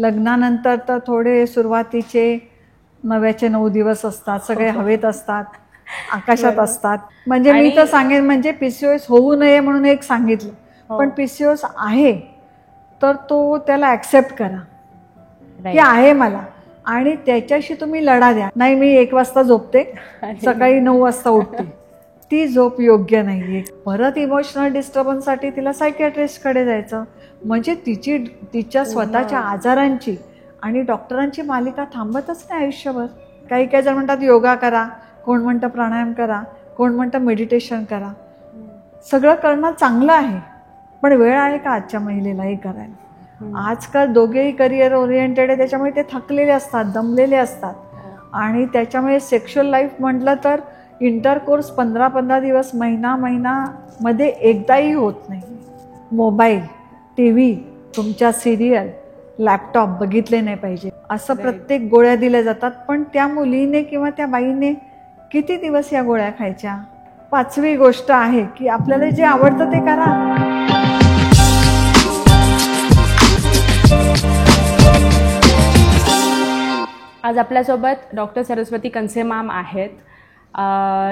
लग्नानंतर तर थोडे सुरुवातीचे 9चे 9 दिवस असतात, सगळे हवेत असतात, आकाशात असतात. म्हणजे मी तर सांगेन म्हणजे PCOS होऊ नये म्हणून एक सांगितलं, पण PCOS आहे तर तो त्याला ॲक्सेप्ट करा की आहे मला, आणि त्याच्याशी तुम्ही लढा द्या. नाही मी 1 वाजता झोपते, सकाळी 9 वाजता उठते, ती झोप योग्य नाहीये. परत इमोशनल डिस्टर्बन्ससाठी तिला सायकियाट्रिस्टकडे जायचं. म्हणजे तिच्या स्वतःच्या आजारांची आणि डॉक्टरांची मालिका थांबतच नाही आयुष्यभर. काही काही जण म्हणतात योगा करा, कोण म्हणतं प्राणायाम करा, कोण म्हणतं मेडिटेशन करा. सगळं करणं चांगलं आहे, पण वेळ आहे का आजच्या महिलेला हे करायला? आजकाल दोघेही करिअर ओरिएंटेड आहे, त्याच्यामुळे ते थकलेले असतात, दमलेले असतात. आणि त्याच्यामुळे सेक्शुअल लाईफ म्हटलं तर इंटरकोर्स 15-15 दिवस, महिनामध्ये एकदाही होत नाही. मोबाईल, TV, तुमच्या सिरियल, लॅपटॉप बघितले नाही पाहिजे असं प्रत्येक गोळ्या दिल्या जातात. पण त्या मुलीने किंवा त्या बाईने किती दिवस या गोळ्या खायच्या? 5वी गोष्ट आहे की आपल्याला जे आवडतं ते करा. आज आपल्यासोबत डॉक्टर सरस्वती कंसे मॅम आहेत.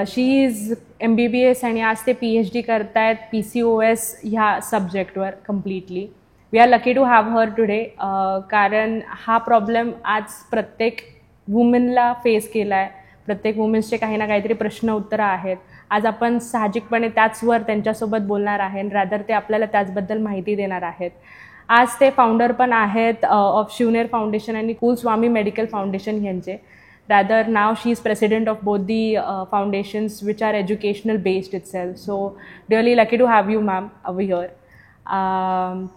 शी इज MBBS आणि आज ते PhD करतायत PCOS ह्या सब्जेक्टवर completely. We are lucky to have her today, कारण हा प्रॉब्लेम आज प्रत्येक वुमेनला फेस केला आहे. प्रत्येक वुमेन्सचे काही ना काहीतरी प्रश्न उत्तरं आहेत. आज आपण साहजिकपणे त्याचवर त्यांच्यासोबत बोलणार आहे, रादर ते आपल्याला त्याचबद्दल माहिती देणार आहेत. आज ते फाउंडर पण आहेत ऑफ शिवनेर फाउंडेशन आणि कुलस्वामी मेडिकल फाउंडेशन यांचे. रादर नाव she is president of both the foundations which are educational based itself. So really lucky to have you ma'am over here.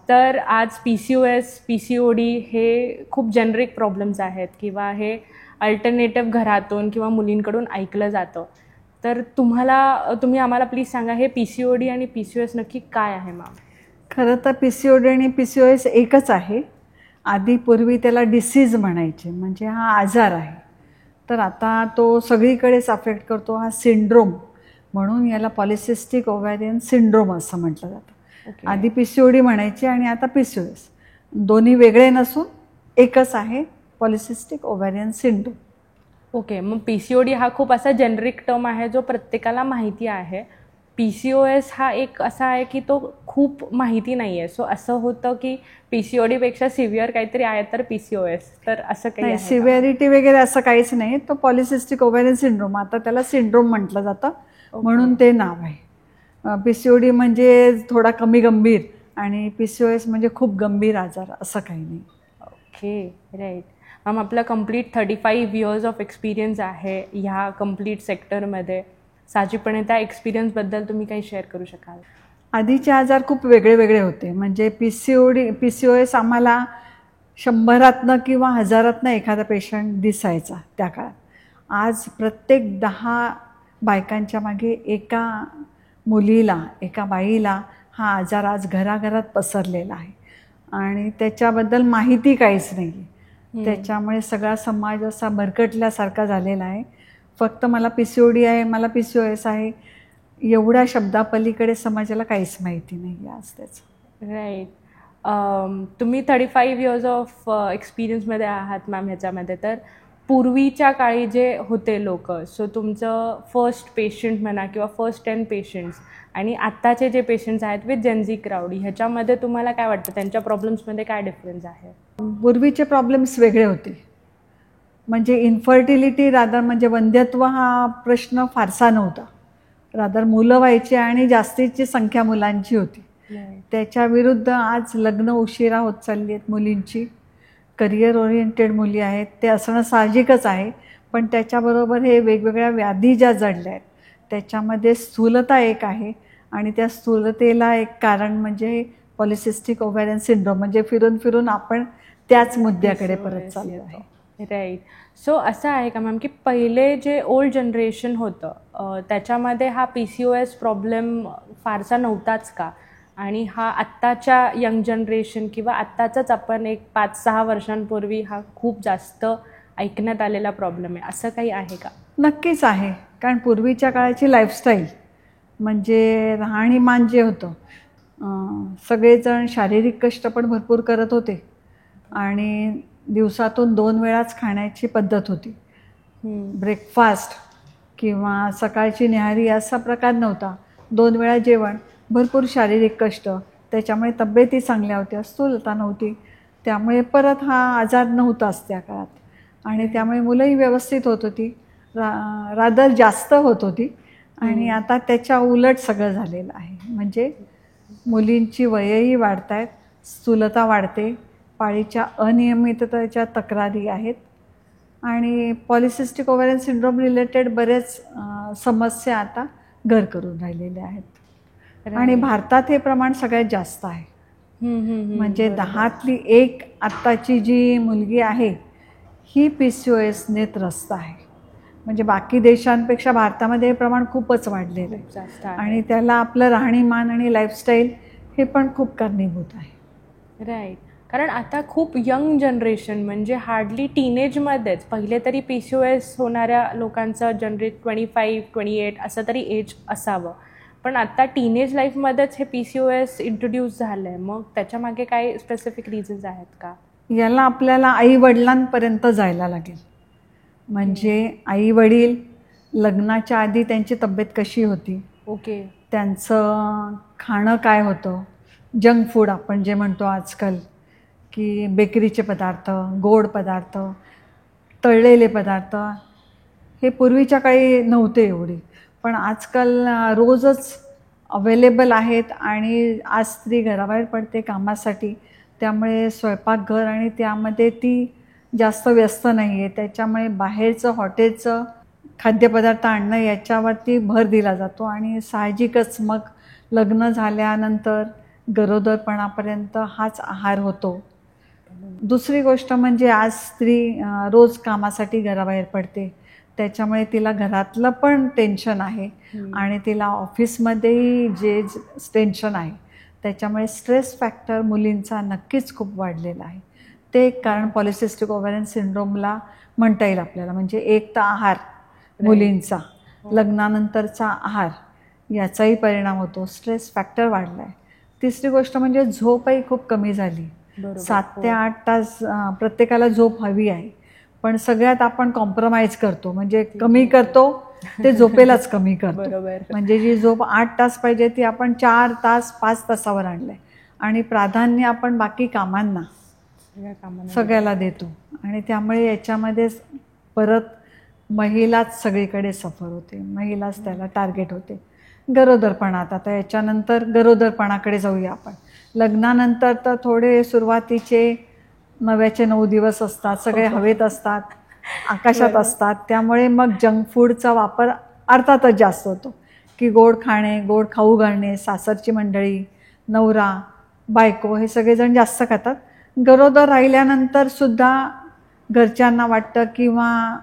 तर आज PCOS, PCOD हे खूप जेनरिक प्रॉब्लेम्स आहेत किंवा हे अल्टरनेटिव्ह घरातून किंवा मुलींकडून ऐकलं जातं. तर तुम्ही आम्हाला प्लीज सांगा, हे PCOD आणि PCOS नक्की काय आहे मॅम? खरं तर PCOD आणि PCOS एकच आहे. आधी पूर्वी त्याला डिसीज म्हणायचे, म्हणजे हा आजार आहे. तर आता तो सगळीकडेच अफेक्ट करतो. हा सिंड्रोम म्हणून याला पॉलिसिस्टिक ओव्हॅरियन सिंड्रोम असं म्हटलं जातं. आधी PCOD म्हणायचे आणि आता PCOS. दोन्ही वेगळे नसून एकच आहे, पॉलिसिस्टिक ओव्हॅरियन सिंड्रोम. ओके, मग PCOD हा खूप असा जेनरिक टर्म आहे जो प्रत्येकाला माहिती आहे. PCOS हा एक असा आहे की तो खूप माहिती नाही आहे. सो असं होतं की PCOD पेक्षा सिव्हिअर काहीतरी आहे तर PCOS, तर असं काही नाही, सिव्हिअरिटी वगैरे असं काहीच नाही. तो पॉलिसिस्टिक ओव्हॅरियन सिंड्रोम, आता त्याला सिंड्रोम म्हटलं जातं म्हणून ते नाव आहे. PCOD म्हणजे थोडा कमी गंभीर आणि PCOS म्हणजे खूप गंभीर आजार, असं काही नाही. Okay, right. मॅम, आपला कम्प्लीट 35 इयर्स ऑफ एक्सपिरियन्स आहे ह्या कम्प्लीट सेक्टरमध्ये. साहजिकपणे त्या एक्सपिरियन्सबद्दल तुम्ही काही शेअर करू शकाल? आधीचे आजार खूप वेगळे वेगळे होते. म्हणजे PCOS आम्हाला 100तनं किंवा 1000तनं एखादा पेशंट दिसायचा त्या काळात. आज प्रत्येक 10 बायकांच्या मागे एका मुलीला, एका बाईला हा आजार आज घराघरात पसरलेला आहे आणि त्याच्याबद्दल माहिती काहीच नाही. त्याच्यामुळे सगळा समाज असा भरकटल्यासारखा झालेला आहे. फक्त मला PCOD आहे, मला PCOS आहे, एवढ्या शब्दापलीकडे समाजाला काहीच माहिती नाही आज त्याचं. राईट. तुम्ही 35 इयर्स ऑफ एक्सपिरियन्समध्ये आहात मॅम ह्याच्यामध्ये. तर पूर्वीच्या काळी जे होते लोक, सो तुमचं फर्स्ट पेशंट म्हणा किंवा फर्स्ट 10 पेशंट्स आणि आत्ताचे जे पेशंट्स आहेत विथ जेनझी क्राऊड, ह्याच्यामध्ये तुम्हाला काय वाटतं, त्यांच्या प्रॉब्लेम्समध्ये काय डिफरन्स आहे? पूर्वीचे प्रॉब्लेम्स वेगळे होते. म्हणजे इन्फर्टिलिटी रादर, म्हणजे वंध्यत्व हा प्रश्न फारसा नव्हता. रादर मुलं व्हायची आणि जास्तीची संख्या मुलांची होती. त्याच्या विरुद्ध आज लग्न उशिरा होत चालली आहेत मुलींची. करिअर ओरिएंटेड मुली आहेत, ते असणं साहजिकच आहे. पण त्याच्याबरोबर हे वेगवेगळ्या व्याधी ज्या जडल्या आहेत त्याच्यामध्ये स्थूलता एक आहे आणि त्या स्थूलतेला एक कारण म्हणजे पॉलिसिस्टिक ओव्हॅरियन सिंड्रोम. म्हणजे फिरून फिरून आपण त्याच मुद्द्याकडे परत चाललो आहे. राईट. सो असं आहे का मॅम की पहिले जे ओल्ड जनरेशन होतं त्याच्यामध्ये हा PCOS प्रॉब्लेम फारसा नव्हताच का? आणि हा आत्ताच्या यंग जनरेशन किंवा आत्ताचाच आपण एक 5-6 वर्षांपूर्वी हा खूप जास्त ऐकण्यात आलेला प्रॉब्लेम आहे, असं काही आहे का? नक्कीच आहे. कारण पूर्वीच्या काळाची लाईफस्टाईल म्हणजे राहणीमान जे होतं, सगळेजण शारीरिक कष्ट पण भरपूर करत होते आणि दिवसातून 2 वेळाच खाण्याची पद्धत होती. ब्रेकफास्ट किंवा सकाळची न्याहारी असा प्रकार नव्हता. 2 वेळा जेवण, भरपूर शारीरिक कष्ट, त्याच्यामुळे तब्येती चांगल्या होत्या, स्थूलता नव्हती, त्यामुळे परत हा आजार नव्हताच त्या काळात आणि त्यामुळे मुलंही व्यवस्थित होत होती, रादर जास्त होत होती. आणि आता त्याच्या उलट सगळं झालेलं आहे. म्हणजे मुलींची वयही वाढत आहेत, स्थूलता वाढते, पाळीच्या अनियमिततेच्या तक्रारी आहेत आणि पॉलिसिस्टिक ओव्हॅरियन सिंड्रोम रिलेटेड बरेच समस्या आता घर करून राहिलेल्या आहेत. आणि भारतात हे प्रमाण सगळ्यात जास्त आहे. म्हणजे 10तली 1 आत्ताची जी मुलगी आहे ही PCOSने त्रस्त आहे. म्हणजे बाकी देशांपेक्षा भारतामध्ये हे प्रमाण खूपच वाढलेलं आहे आणि त्याला आपलं राहणीमान आणि लाईफस्टाईल हे पण खूप कारणीभूत आहे. राईट. कारण आता खूप यंग जनरेशन म्हणजे हार्डली टीनेजमध्येच, पहिले तरी PCOS होणाऱ्या लोकांचं जनरेट 25-28 असं तरी एज असावं, पण आता टीनेज लाईफमध्येच हे PCOS इंट्रोड्यूस झालं आहे. मग त्याच्यामागे काही स्पेसिफिक रिझन्स आहेत का? याला आपल्याला आईवडिलांपर्यंत जायला लागेल. म्हणजे आईवडील लग्नाच्या आधी त्यांची तब्येत कशी होती, ओके, त्यांचं खाणं काय होतं, जंक फूड आपण जे म्हणतो आजकाल, की बेकरीचे पदार्थ, गोड पदार्थ, तळलेले पदार्थ, हे पूर्वीच्या काळी नव्हते एवढे, पण आजकाल रोजच अवेलेबल आहेत. आणि आज स्त्री घराबाहेर पडते कामासाठी, त्यामुळे स्वयंपाकघर आणि त्यामध्ये ती जास्त व्यस्त नाही आहे, त्याच्यामुळे बाहेरचं हॉटेलचं खाद्यपदार्थ आणणं याच्यावरती भर दिला जातो. आणि साहजिकच मग लग्न झाल्यानंतर गरोदरपणापर्यंत हाच आहार होतो. दुसरी गोष्ट म्हणजे आज स्त्री रोज कामासाठी घराबाहेर पडते, त्याच्यामुळे तिला घरातलं पण टेन्शन आहे आणि तिला ऑफिसमध्येही जे टेन्शन आहे, त्याच्यामुळे स्ट्रेस फॅक्टर मुलींचा नक्कीच खूप वाढलेला आहे. ते एक कारण पॉलिसिस्टिक ओव्हॅरियन सिंड्रोमला म्हणता येईल आपल्याला. म्हणजे एक तर आहार मुलींचा, लग्नानंतरचा आहार याचाही परिणाम होतो, स्ट्रेस फॅक्टर वाढला आहे. तिसरी गोष्ट म्हणजे झोपही खूप कमी झाली. 7 ते 8 तास प्रत्येकाला झोप हवी आहे, पण सगळ्यात आपण कॉम्प्रोमाइज करतो, म्हणजे कमी करतो ते झोपेलाच कमी करतो. म्हणजे जी झोप 8 तास पाहिजे ती आपण 4 तास 5 तासावर आणलं आहे आणि प्राधान्य आपण बाकी कामांना सगळ्याला देतो आणि त्यामुळे याच्यामध्ये परत महिलाच सगळीकडे सफर होते, महिलाच त्याला टार्गेट होते. गरोदरपणात, आता याच्यानंतर गरोदरपणाकडे जाऊया आपण. लग्नानंतर तर थोडे सुरुवातीचे 9चे 9 दिवस असतात, सगळे हवेत असतात, आकाशात असतात, त्यामुळे मग जंक फूडचा वापर अर्थातच जास्त होतो, की गोड खाणे, गोड खाऊ घालणे, सासरची मंडळी, नवरा, बायको हे सगळेजण जास्त खातात. गरोदर राहिल्यानंतर सुद्धा घरच्यांना वाटतं किंवा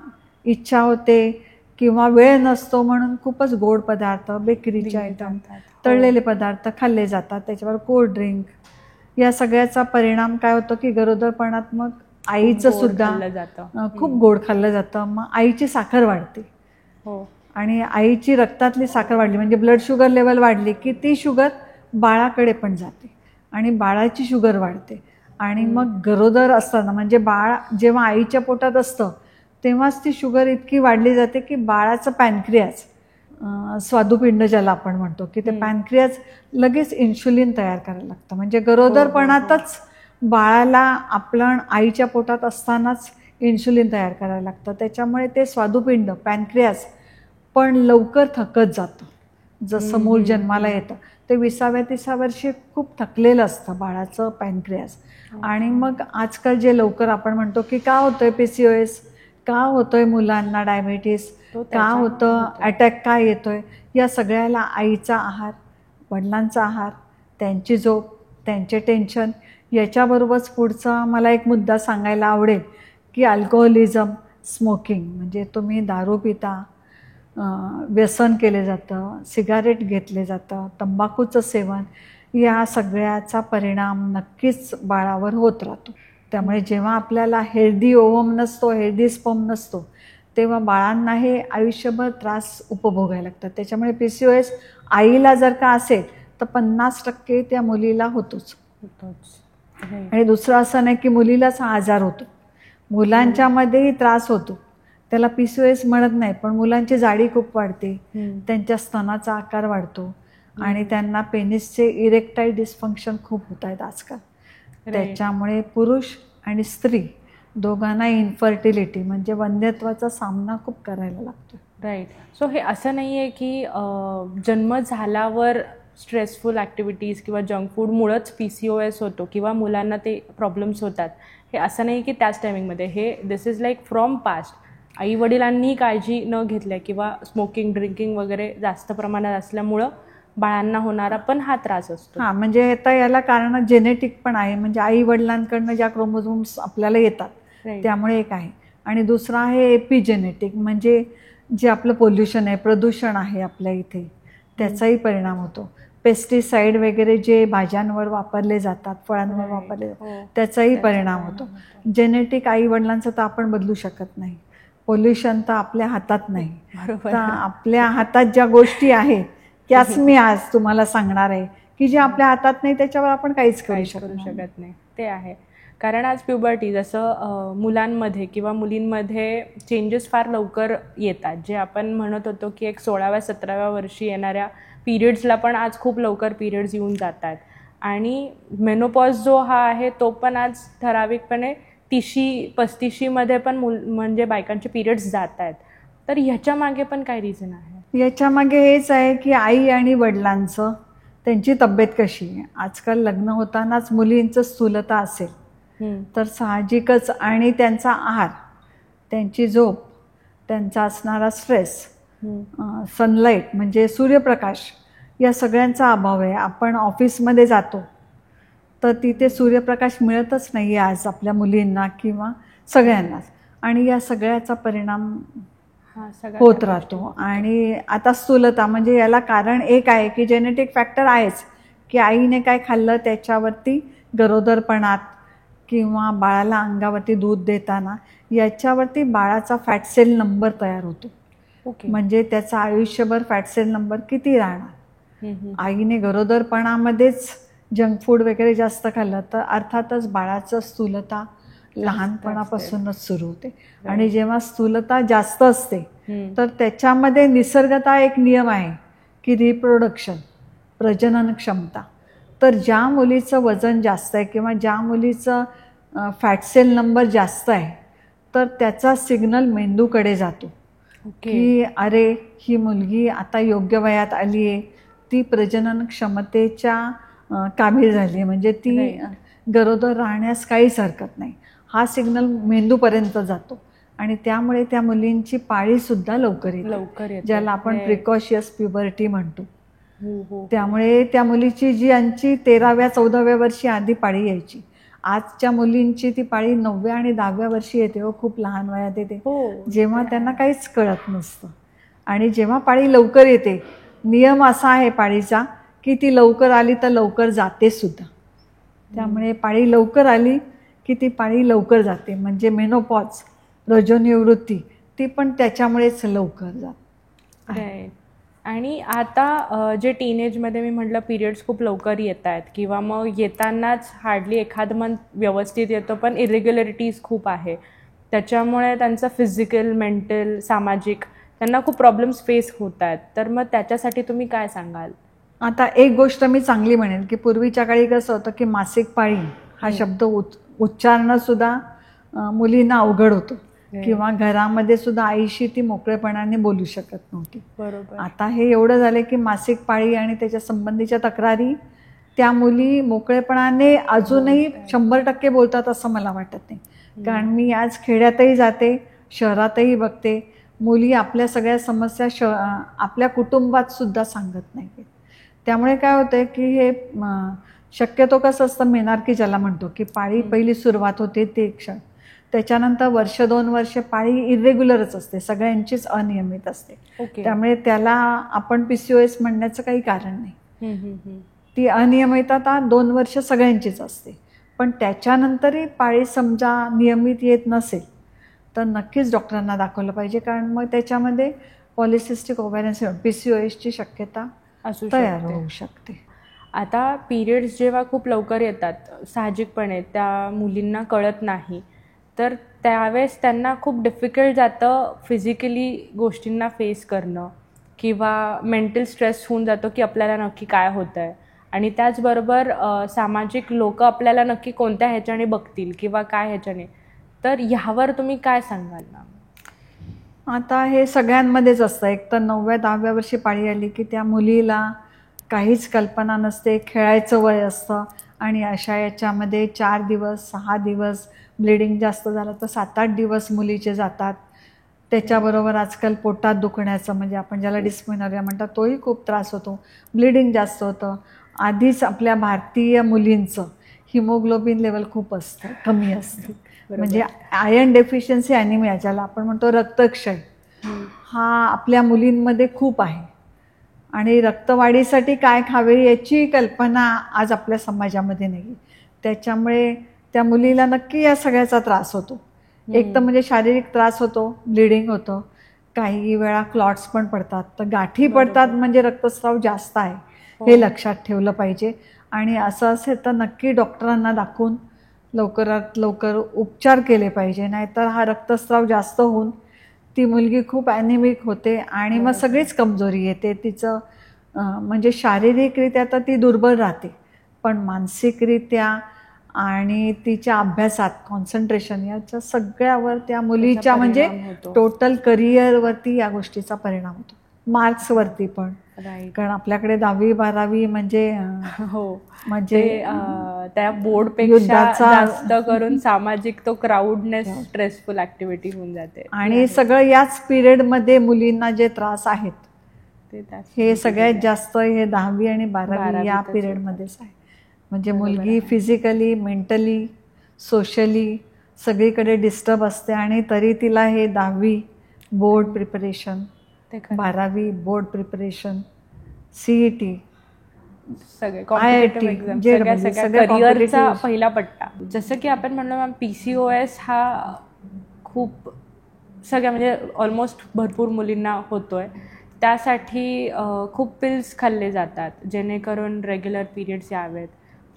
इच्छा होते किंवा वेळ नसतो म्हणून खूपच गोड पदार्थ, बेकरीचे आयटम, तळलेले पदार्थ खाल्ले जातात, त्याच्यावर कोल्ड ड्रिंक. या सगळ्याचा परिणाम काय होतो की गरोदरपणात मग आईचं सुद्धा खूप गोड खाल्लं जातं, मग आईची साखर वाढते आणि आईची रक्तातली साखर वाढली म्हणजे ब्लड शुगर लेवल वाढली की ती शुगर बाळाकडे पण जाते आणि बाळाची शुगर वाढते. आणि मग गरोदर असताना म्हणजे बाळ जेव्हा आईच्या पोटात असतं तेव्हाच ती शुगर इतकी वाढली जाते की बाळाचं पॅनक्रियाज, स्वादुपिंड ज्याला आपण म्हणतो, की ते पॅनक्रियाज लगेच इन्शुलिन तयार करायला लागतं. म्हणजे गरोदरपणातच बाळाला आपण आईच्या पोटात असतानाच इन्शुलिन तयार करायला लागतं, त्याच्यामुळे ते स्वादुपिंड पॅनक्रियाज पण लवकर थकत जातं. जसं मूल जन्माला येतं ते 20व्या-30व्या वर्षी खूप थकलेलं असतं बाळाचं पॅनक्रियाज. आणि मग आजकाल जे लवकर आपण म्हणतो की का होतोय PCOS, का होतोय मुलांना डायबिटीस, का होतं अटॅक, का येतोय, या सगळ्याला आईचा आहार, वडिलांचा आहार, त्यांची झोप, त्यांचे टेन्शन, याच्याबरोबरच पुढचा मला एक मुद्दा सांगायला आवडेल की अल्कोहोलिझम, स्मोकिंग. म्हणजे तुम्ही दारू पिता, व्यसन केले जातं, सिगारेट घेतले जातं, तंबाखूचं सेवन, या सगळ्याचा परिणाम नक्कीच बाळावर होत राहतो. त्यामुळे जेव्हा आपल्याला हेल्दी ओवम नसतो, हेल्दी स्पर्म नसतो, तेव्हा बाळांना हे आयुष्यभर त्रास उपभोगायला लागतात. त्याच्यामुळे PCOS आईला जर का असेल तर 50% त्या मुलीला होतोच. आणि दुसरं असं नाही की मुलीलाच हा आजार होतो, मुलांच्यामध्येही त्रास होतो. त्याला PCOS म्हणत नाही, पण मुलांची जाडी खूप वाढते, त्यांच्या स्तनाचा आकार वाढतो आणि त्यांना पेनिसचे इरेक्टाईल डिस्फंक्शन खूप होत आहेत आजकाल. त्याच्यामुळे पुरुष आणि स्त्री दोघांना इन्फर्टिलिटी म्हणजे वंध्यत्वाचा सामना खूप करायला लागतो. राईट. सो हे असं नाही आहे की जन्म झाल्यावर स्ट्रेसफुल ॲक्टिव्हिटीज किंवा जंक फूडमुळंच PCOS होतो किंवा मुलांना ते प्रॉब्लेम्स होतात. हे असं नाही की त्याच टायमिंगमध्ये, हे दिस इज लाईक फ्रॉम पास्ट. आई वडिलांनी काळजी न घेतल्या किंवा स्मोकिंग ड्रिंकिंग वगैरे जास्त प्रमाणात असल्यामुळं बाळांना होणारा पण हा त्रास असतो. हां, म्हणजे आता याला कारण जेनेटिक पण आहे, म्हणजे आई वडिलांकडनं ज्या क्रोमोझोम्स आपल्याला येतात त्यामुळे एक आहे. आणि दुसरं आहे एपिजेनेटिक, म्हणजे जे आपलं पोल्युशन आहे, प्रदूषण आहे आपल्या इथे, त्याचाही परिणाम होतो. पेस्टिसाइड वगैरे जे भाज्यांवर वापरले जातात, फळांवर वापरले जातात, त्याचाही परिणाम होतो. जेनेटिक आई वडिलांचं तर आपण बदलू शकत नाही, पोल्युशन तर आपल्या हातात नाही. तर आपल्या हातात ज्या गोष्टी आहेत त्याच मी आज तुम्हाला सांगणार आहे की जे आपल्या हातात नाही त्याच्यावर आपण काहीच करू शकत नाही. ते आहे. कारण आज प्युबर्टी जसं मुलांमध्ये किंवा मुलींमध्ये चेंजेस फार लवकर येतात. जे आपण म्हणत होतो की एक 16व्या-17व्या वर्षी येणाऱ्या पिरियड्सला पण आज खूप लवकर पिरियड्स येऊन जातात. आणि मेनोपॉज जो हा आहे तो पण आज ठराविकपणे 30-35मध्ये पण म्हणजे बायकांचे पिरियड्स जात आहेत. तर ह्याच्या मागे पण काय रिझन आहे? याच्या मागे हेच आहे की आई आणि वडिलांचं त्यांची तब्येत कशी आहे. आजकाल लग्न होतानाच मुलींचं स्थूलता असेल तर साहजिकच, आणि त्यांचा आहार, त्यांची झोप, त्यांचा असणारा स्ट्रेस, सनलाईट म्हणजे सूर्यप्रकाश, या सगळ्यांचा अभाव आहे. आपण ऑफिसमध्ये जातो तर तिथे सूर्यप्रकाश मिळतच नाही आहे आज आपल्या मुलींना किंवा सगळ्यांनाच, आणि या सगळ्याचा परिणाम होत राहतो. आणि आता स्थूलता म्हणजे याला कारण एक आहे की जेनेटिक फॅक्टर आहेच, की आईने काय खाल्लं त्याच्यावरती गरोदरपणात किंवा बाळाला अंगावरती दूध देताना याच्यावरती बाळाचा फॅट सेल नंबर तयार होतो. म्हणजे त्याचा आयुष्यभर फॅट सेल नंबर किती राहणार. आईने गरोदरपणामध्येच जंक फूड वगैरे जास्त खाल्लं तर अर्थातच बाळाचं स्थूलता लहानपणापासूनच सुरू होते. आणि जेव्हा स्थूलता जास्त असते तर त्याच्यामध्ये निसर्गता एक नियम आहे की रिप्रोडक्शन, प्रजनन क्षमता. तर ज्या मुलीचं वजन जास्त आहे किंवा ज्या मुलीचं फॅट सेल नंबर जास्त आहे तर त्याचा सिग्नल मेंदूकडे जातो की अरे ही मुलगी आता योग्य वयात आली आहे, ती प्रजनन क्षमतेच्या काबील झाली, म्हणजे ती गरोदर राहण्यास काहीच हरकत नाही. हा सिग्नल मेंदूपर्यंत जातो आणि त्यामुळे त्या मुलींची पाळीसुद्धा लवकर येते, ज्याला आपण प्रिकॉशियस प्युबर्टी म्हणतो. त्यामुळे त्या मुलीची जी यांची 13व्या-14व्या वर्षी आधी पाळी यायची, आजच्या मुलींची ती पाळी 9व्या आणि 10व्या वर्षी येते. खूप लहान वयात येते, जेव्हा त्यांना काहीच कळत नसतं. आणि जेव्हा पाळी लवकर येते, नियम असा आहे पाळीचा की ती लवकर आली तर लवकर जाते सुद्धा. त्यामुळे पाळी लवकर आली की ती पाळी लवकर जाते, म्हणजे मेनोपॉज, रजोनिवृत्ती, ती पण त्याच्यामुळेच लवकर जाते. आणि आता जे टीनेजमध्ये मी म्हटलं पिरियड्स खूप लवकर येत आहेत किंवा मग येतानाच हार्डली एखाद मंथ व्यवस्थित येतो, पण इरेग्युलरिटीज खूप आहे. त्याच्यामुळे त्यांचं फिजिकल, मेंटल, सामाजिक त्यांना खूप प्रॉब्लेम्स फेस होत आहेत. तर मग त्याच्यासाठी तुम्ही काय सांगाल? आता एक गोष्ट मी चांगली म्हणेन की पूर्वीच्या काळी कसं होतं की मासिक पाळी हा शब्द उच्चारणं सुद्धा मुलींना अवघड होतं किंवा घरामध्ये सुद्धा आईशी ती मोकळेपणाने बोलू शकत नव्हती. बरोबर. आता हे एवढं झालं की मासिक पाळी आणि त्याच्या संबंधीच्या तक्रारी त्या मुली मोकळेपणाने अजूनही 100% बोलतात असं मला वाटत नाही. कारण मी आज खेड्यातही जाते, शहरातही बघते, मुली आपल्या सगळ्या समस्या आपल्या कुटुंबात सुद्धा सांगत नाही. त्यामुळे काय होतं की हे शक्यतो कसं असतं, मेनार्की ज्याला म्हणतो की पाळी पहिली सुरुवात होते ते क्षण, त्याच्यानंतर 1-2 वर्ष पाळी इरेग्युलरच असते, सगळ्यांचीच अनियमित असते. त्यामुळे त्याला आपण PCOS म्हणण्याचं काही कारण नाही. ती अनियमितता 2 वर्ष सगळ्यांचीच असते. पण त्याच्यानंतरही पाळी समजा नियमित येत नसेल तर नक्कीच डॉक्टरांना दाखवलं पाहिजे, कारण मग त्याच्यामध्ये पॉलिसिस्टिक ओव्हॅरियन PCOSची शक्यता तयार होऊ शकते. आता पिरियड्स जेव्हा खूप लवकर येतात साहजिकपणे त्या मुलींना कळत नाही, तर त्यावेळेस त्यांना खूप डिफिकल्ट जातं फिजिकली गोष्टींना फेस करणं, किंवा मेंटल स्ट्रेस होऊन जातो की आपल्याला नक्की काय होतं आहे. आणि त्याचबरोबर सामाजिक लोक आपल्याला नक्की कोणत्या ह्याच्याने बघतील किंवा काय ह्याच्याने, तर ह्यावर तुम्ही काय सांगाल ना? आता हे सगळ्यांमध्येच असतं. एक तर 9व्या-10व्या वर्षी पाळी आली की त्या मुलीला काहीच कल्पना नसते, खेळायचं वय असतं आणि अशा याच्यामध्ये 4 दिवस 6 दिवस, ब्लिडिंग जास्त झालं तर 7-8 दिवस मुलीचे जातात. त्याच्याबरोबर आजकाल पोटात दुखण्याचं, म्हणजे आपण ज्याला डिस्मेनोरिया म्हणतात, तोही खूप त्रास होतो. ब्लिडिंग जास्त होतं. आधीच आपल्या भारतीय मुलींचं हिमोग्लोबिन लेवल खूप असतं, कमी असतं. म्हणजे आयर्न डेफिशियन्सी ॲनिमिया ज्याला आपण म्हणतो, रक्तक्षय, हा आपल्या मुलींमध्ये खूप आहे. आणि रक्तवाढीसाठी काय खावे याची कल्पना आज आपल्या समाजामध्ये नाही. त्याच्यामुळे त्या मुलीला नक्की या सगळ्याचा त्रास होतो. एक तर म्हणजे शारीरिक त्रास होतो, ब्लिडिंग होतं, काही वेळा क्लॉट्स पण पडतात, तर गाठी पडतात, म्हणजे रक्तस्राव जास्त आहे हे लक्षात ठेवलं पाहिजे. आणि असं असेल तर नक्की डॉक्टरांना दाखवून लवकरात लवकर उपचार केले पाहिजे, नाहीतर हा रक्तस्राव जास्त होऊन ती मुलगी खूप ॲनिमिक होते आणि मग सगळीच कमजोरी येते तिचं. म्हणजे शारीरिकरित्या तर ती दुर्बल राहते, पण मानसिकरित्या आणि तिच्या अभ्यासात कॉन्सन्ट्रेशन याच्या सगळ्यावर त्या मुलीच्या म्हणजे टोटल करिअरवरती या गोष्टीचा परिणाम होतो. मार्क्सवरती पण, कारण आपल्याकडे 10वी-12वी म्हणजे म्हणजे त्या बोर्डपेक्षा जास्त करून सामाजिक तो क्राऊडनेस स्ट्रेसफुल ॲक्टिव्हिटी होऊन जाते. आणि सगळं याच पिरियडमध्ये मुलींना जे त्रास आहेत हे सगळ्यात जास्त हे 10वी आणि 12वी या पिरियडमध्येच आहे. म्हणजे मुलगी फिजिकली, मेंटली, सोशली सगळीकडे डिस्टर्ब असते आणि तरी तिला हे 10वी बोर्ड प्रिपरेशन, 12वी बोर्ड प्रिपरेशन, CET, सगळे कॉम्पिटिटिव्ह एक्झाम, सगळ्या करिअरचा पहिला पट्टा. जसं की आपण म्हणलो मॅम, PCOS हा खूप सगळ्या म्हणजे ऑलमोस्ट भरपूर मुलींना होतोय. त्यासाठी खूप पिल्स खाल्ले जातात जेणेकरून रेग्युलर पिरियड्स यावेत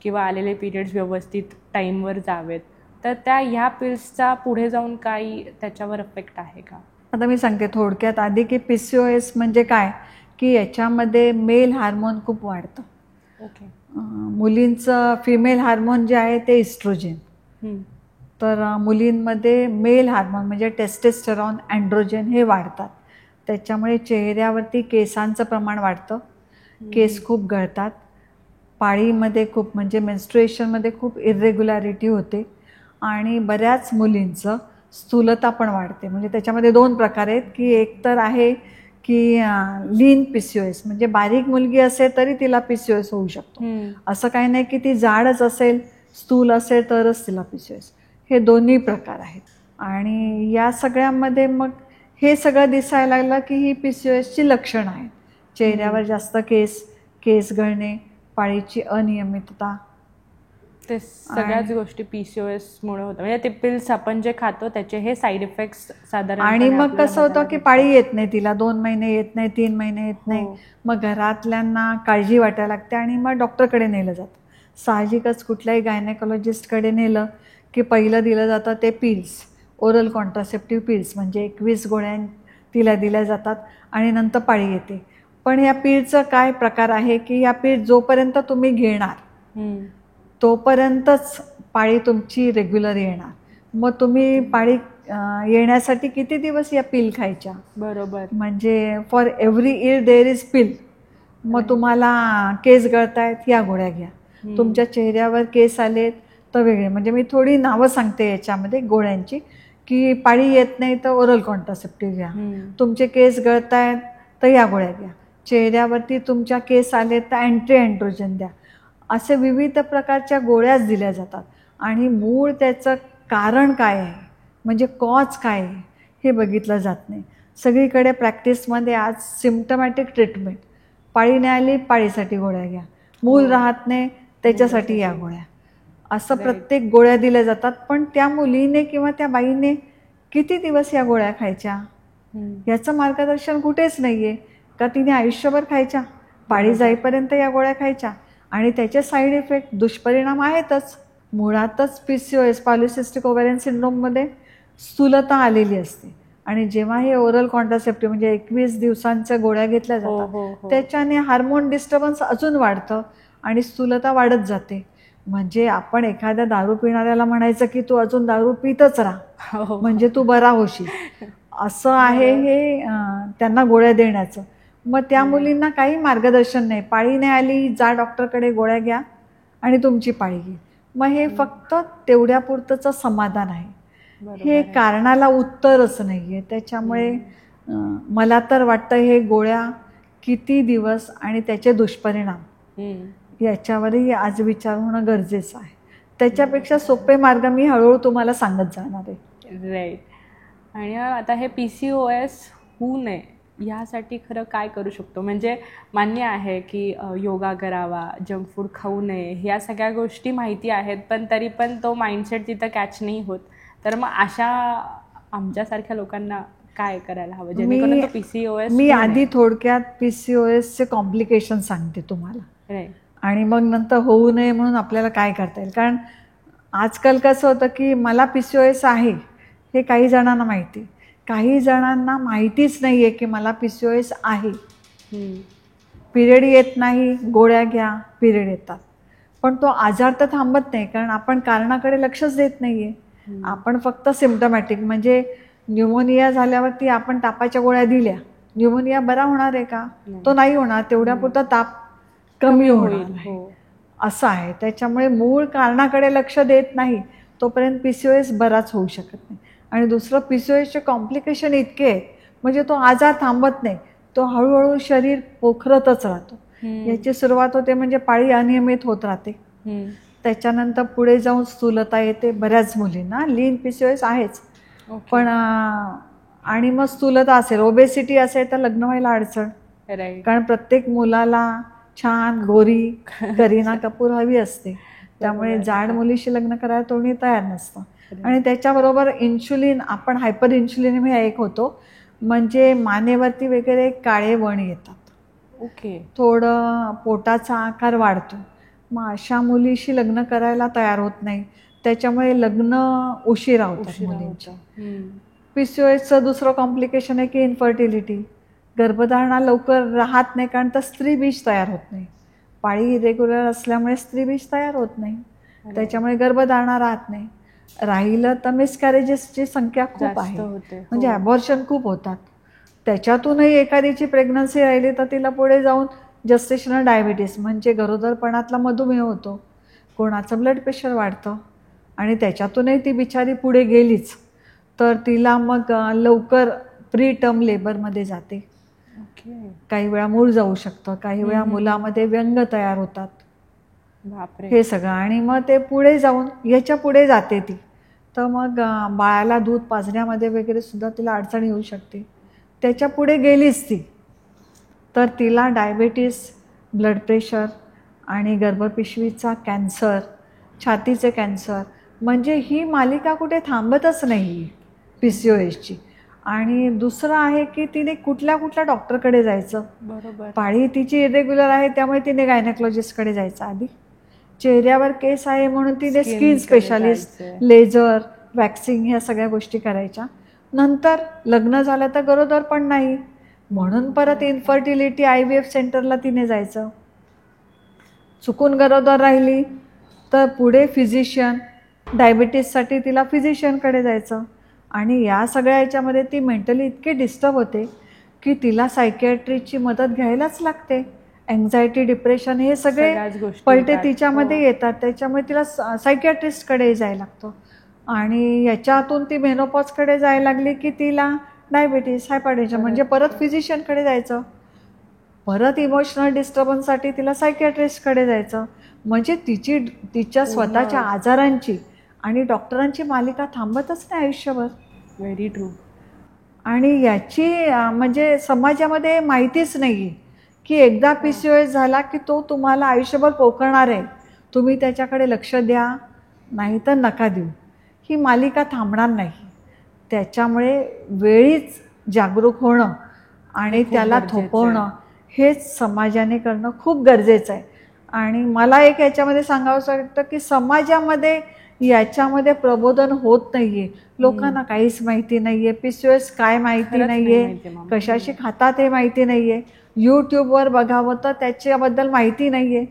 किंवा आलेले पिरियड्स व्यवस्थित टाईमवर जावेत. तर त्या ह्या पिल्सचा पुढे जाऊन काही त्याच्यावर इफेक्ट आहे का? आता मी सांगते थोडक्यात आधी की PCOS म्हणजे काय, की याच्यामध्ये मेल हार्मोन खूप वाढतं. मुलींचं फिमेल हार्मोन जे आहे ते इस्ट्रोजेन, तर मुलींमध्ये मेल हार्मोन म्हणजे टेस्टेस्टेरॉन, अँड्रोजेन हे वाढतात. त्याच्यामुळे चेहऱ्यावरती केसांचं प्रमाण वाढतं, केस खूप गळतात, पाळीमध्ये खूप म्हणजे मेन्स्ट्रुएशनमध्ये खूप इरेग्युलॅरिटी होते आणि बऱ्याच मुलींचं स्थूलता पण वाढते. म्हणजे त्याच्यामध्ये 2 प्रकार आहेत, की एक तर आहे की लीन PCOS, म्हणजे बारीक मुलगी असेल तरी तिला PCOS होऊ शकतो. असं काही नाही की ती जाडच असेल, स्थूल असेल तरच तिला PCOS. हे दोन्ही प्रकार आहेत. आणि या सगळ्यामध्ये मग हे सगळं दिसायला लागलं की ही PCOSची लक्षणं आहेत. चेहऱ्यावर जास्त केस गळणे, पाळीची अनियमितता, ते सगळ्याच गोष्टी PCOSमुळे होतं. म्हणजे ते पिल्स आपण जे खातो त्याचे हे साईड इफेक्ट्स साधारण. आणि मग कसं होतं की पाळी येत नाही तिला, 2 महिने येत नाही, 3 महिने येत नाही, मग घरातल्यांना काळजी वाटायला लागते आणि मग डॉक्टरकडे नेलं जातं. साहजिकच कुठल्याही गायनेकोलॉजिस्टकडे नेलं की पहिलं दिलं जातं ते पिल्स, ओरल कॉन्ट्रासेप्टिव्ह पिल्स, म्हणजे 21 गोळ्या तिला दिल्या जातात आणि नंतर पाळी येते. पण या पिलचं काय प्रकार आहे की या पिल जोपर्यंत तुम्ही घेणार तोपर्यंतच पाळी तुमची रेग्युलर येणार. मग तुम्ही पाळी येण्यासाठी किती दिवस या पिल खायच्या? बरोबर. म्हणजे for every year there is pill. मग तुम्हाला केस गळतायत या गोळ्या घ्या, तुमच्या चेहऱ्यावर केस आलेत तर वेगळे. म्हणजे मी थोडी नावं सांगते याच्यामध्ये गोळ्यांची, की पाळी येत नाही तर ओरल कॉन्ट्रासेप्टिव्ह घ्या, तुमचे केस गळतायत तर या गोळ्या घ्या, चेहऱ्यावरती तुमच्या केस आले तर अँटी अँड्रोजन द्या. असे विविध प्रकारच्या गोळ्याच दिल्या जातात आणि मूळ त्याचं कारण काय आहे, म्हणजे कॉज काय आहे हे बघितलं जात नाही. सगळीकडे प्रॅक्टिसमध्ये आज सिम्पटमॅटिक ट्रीटमेंट, पाळी नाही आली पाळीसाठी गोळ्या घ्या, मूल राहत नाही त्याच्यासाठी या गोळ्या, असं प्रत्येक गोळ्या दिल्या जातात. पण त्या मुलीने किंवा त्या बाईने किती दिवस या गोळ्या खायच्या याचं मार्गदर्शन कुठेच नाही आहे. का तिने आयुष्यभर खायच्या, पाळी जाईपर्यंत या गोळ्या खायच्या, आणि त्याचे साईड इफेक्ट दुष्परिणाम आहेतच. मुळातच PCOS पॉलिसिस्टिक ओव्हॅरियन सिंड्रोममध्ये स्थूलता आलेली असते आणि जेव्हा हे ओरल कॉन्ट्रासेप्टिव्ह म्हणजे 21 दिवसांच्या गोळ्या घेतल्या जातात त्याच्याने हार्मोन डिस्टर्बन्स अजून वाढतं आणि स्थूलता वाढत जाते. म्हणजे आपण एखाद्या दारू पिणाऱ्याला म्हणायचं की तू अजून दारू पितच राहा म्हणजे तू बरा होशील, असं आहे हे त्यांना गोळ्या देण्याचं. मग त्या मुलींना काही मार्गदर्शन नाही, पाळी नाही आली जा डॉक्टरकडे गोळ्या घ्या आणि तुमची पाळी घे. मग हे फक्त तेवढ्यापुरतंच समाधान आहे, हे कारणाला उत्तरच नाही आहे. त्याच्यामुळे मला तर वाटतं हे गोळ्या किती दिवस आणि त्याचे दुष्परिणाम याच्यावरही आज विचार होणं गरजेचं आहे. त्याच्यापेक्षा सोपे मार्ग मी हळूहळू तुम्हाला सांगत जाणार आहे. राईट. आणि आता हे PCOS होऊ नये ह्यासाठी खरं काय करू शकतो? म्हणजे मान्य आहे की योगा करावा, जंक फूड खाऊ नये, ह्या सगळ्या गोष्टी माहिती आहेत, पण तरी पण तो माइंडसेट तिथं कॅच नाही होत. तर मग अशा आमच्यासारख्या लोकांना काय करायला हवं जेणेकरून तो PCOS? मी आधी थोडक्यात PCOSचे कॉम्प्लिकेशन सांगते तुम्हाला. राईट. आणि मग नंतर होऊ नये म्हणून आपल्याला काय करता येईल. कारण आजकाल कसं होतं की मला PCOS आहे हे काही जणांना माहिती, काही जणांना माहितीच नाही आहे की मला PCOS आहे. पिरियड येत नाही, गोळ्या घ्या, पिरियड येतात, पण तो आजार तर थांबत नाही कारण आपण कारणाकडे लक्षच देत नाही आहे. आपण फक्त सिम्पटमॅटिक म्हणजे न्यूमोनिया झाल्यावरती आपण तापाच्या गोळ्या दिल्या, न्यूमोनिया बरा होणार आहे का? तो नाही होणार, तेवढ्यापुरता ताप कमी होईल असं आहे. त्याच्यामुळे मूळ कारणाकडे लक्ष देत नाही तोपर्यंत PCOS बराच होऊ शकत नाही. आणि दुसरं PCOSचे कॉम्प्लिकेशन इतके आहेत म्हणजे तो आजार थांबत नाही, तो हळूहळू शरीर पोखरतच राहतो. याची सुरुवात होते म्हणजे पाळी अनियमित होत राहते, त्याच्यानंतर पुढे जाऊन स्थूलता येते. बऱ्याच मुलींना लीन PCOS आहेच, पण आणि मग स्थूलता असेल, ओबेसिटी असेल तर लग्न व्हायला अडचण. कारण प्रत्येक मुलाला छान गोरी करीना कपूर हवी असते, त्यामुळे जाड मुलीशी लग्न करायला कोणी तयार नसतं. आणि त्याच्याबरोबर इन्शुलिन, आपण हायपर इन्शुलिनेमिया एक होतो, म्हणजे मानेवरती वगैरे काळे वण येतात, थोडं पोटाचा आकार वाढतो. मग अशा मुलीशी लग्न करायला तयार होत नाही, त्याच्यामुळे लग्न उशिरा होतात मुलींच्या. PCOSचं दुसरं कॉम्प्लिकेशन आहे की इन्फर्टिलिटी, गर्भधारणा लवकर राहत नाही कारण तर स्त्रीबीज तयार होत नाही. पाळी इरेग्युलर असल्यामुळे स्त्रीबीज तयार होत नाही, त्याच्यामुळे गर्भधारणा राहत नाही. राहिलं तर मिसकॅरेजेसची संख्या खूप आहे, म्हणजे ॲबॉर्शन खूप होतात. त्याच्यातूनही एखादीची प्रेग्नन्सी राहिली तर तिला पुढे जाऊन जस्टेशनल डायबिटीस म्हणजे गरोदरपणातला मधुमेह होतो, कोणाचं ब्लड प्रेशर वाढतं आणि त्याच्यातूनही ती बिचारी पुढे गेलीच तर तिला मग लवकर प्री टर्म लेबरमध्ये जाते. काही वेळा मूळ जाऊ शकतं, काही वेळा मुलामध्ये व्यंग तयार होतात, हे सगळं. आणि मग ते पुढे जाऊन याच्या पुढे जाते ती, तर मग बाळाला दूध पाजण्यामध्ये वगैरे सुद्धा तिला अडचण येऊ शकते. त्याच्या पुढे गेलीच ती तर तिला डायबिटीस, ब्लड प्रेशर आणि गर्भपिशवीचा कॅन्सर, छातीचे कॅन्सर, म्हणजे ही मालिका कुठे थांबतच नाही PCOSची. आणि दुसरं आहे की तिने कुठल्या कुठल्या डॉक्टरकडे जायचं. पाळी तिची इरेग्युलर आहे त्यामुळे तिने गायनेकोलॉजिस्टकडे जायचं आधी. चेहऱ्यावर केस आहे म्हणून तिने स्किन स्पेशालिस्ट, लेझर, वॅक्सिंग ह्या सगळ्या गोष्टी करायच्या. नंतर लग्न झालं तर गरोदर पण नाही म्हणून परत इन्फर्टिलिटी IVF सेंटरला तिने जायचं. चुकून गरोदर राहिली तर पुढे फिजिशियन, डायबिटीससाठी तिला फिजिशियनकडे जायचं. आणि या सगळ्या याच्यामध्ये ती मेंटली इतके डिस्टर्ब होते की तिला सायकियाट्रिस्टची मदत घ्यायलाच लागते. एन्झायटी, डिप्रेशन हे सगळे पलटे तिच्यामध्ये येतात, त्याच्यामुळे तिला सायकियाट्रिस्टकडे जायला लागतं. आणि याच्यातून ती मेनोपॉजकडे जायला लागली की तिला डायबिटीस, हायपरटेन्शन, म्हणजे परत फिजिशियनकडे जायचं, परत इमोशनल डिस्टर्बन्ससाठी तिला सायकियाट्रिस्टकडे जायचं. म्हणजे तिच्या स्वतःच्या आजारांची आणि डॉक्टरांची मालिका थांबतच नाही आयुष्यभर. Very true. आणि याची म्हणजे समाजामध्ये माहितीच नाही आहे की एकदा PCOS झाला की तो तुम्हाला आयुष्यभर पोखरणार आहे, तुम्ही त्याच्याकडे लक्ष द्या नाही तर नका देऊ, ही मालिका थांबणार नाही. त्याच्यामुळे वेळीच जागरूक होणं आणि त्याला थोपवणं हेच समाजाने करणं खूप गरजेचं आहे. आणि मला एक याच्यामध्ये सांगावंसं वाटतं की समाजामध्ये याच्यामध्ये प्रबोधन होत नाहीये. लोकांना काहीच माहिती नाहीये. PCOS काय माहिती खरंच नाही नाहीये, माहिती मॅम. कशाशी खातात हे माहिती नाहीये. यूट्यूबवर बघावं तर त्याच्याबद्दल माहिती नाहीये.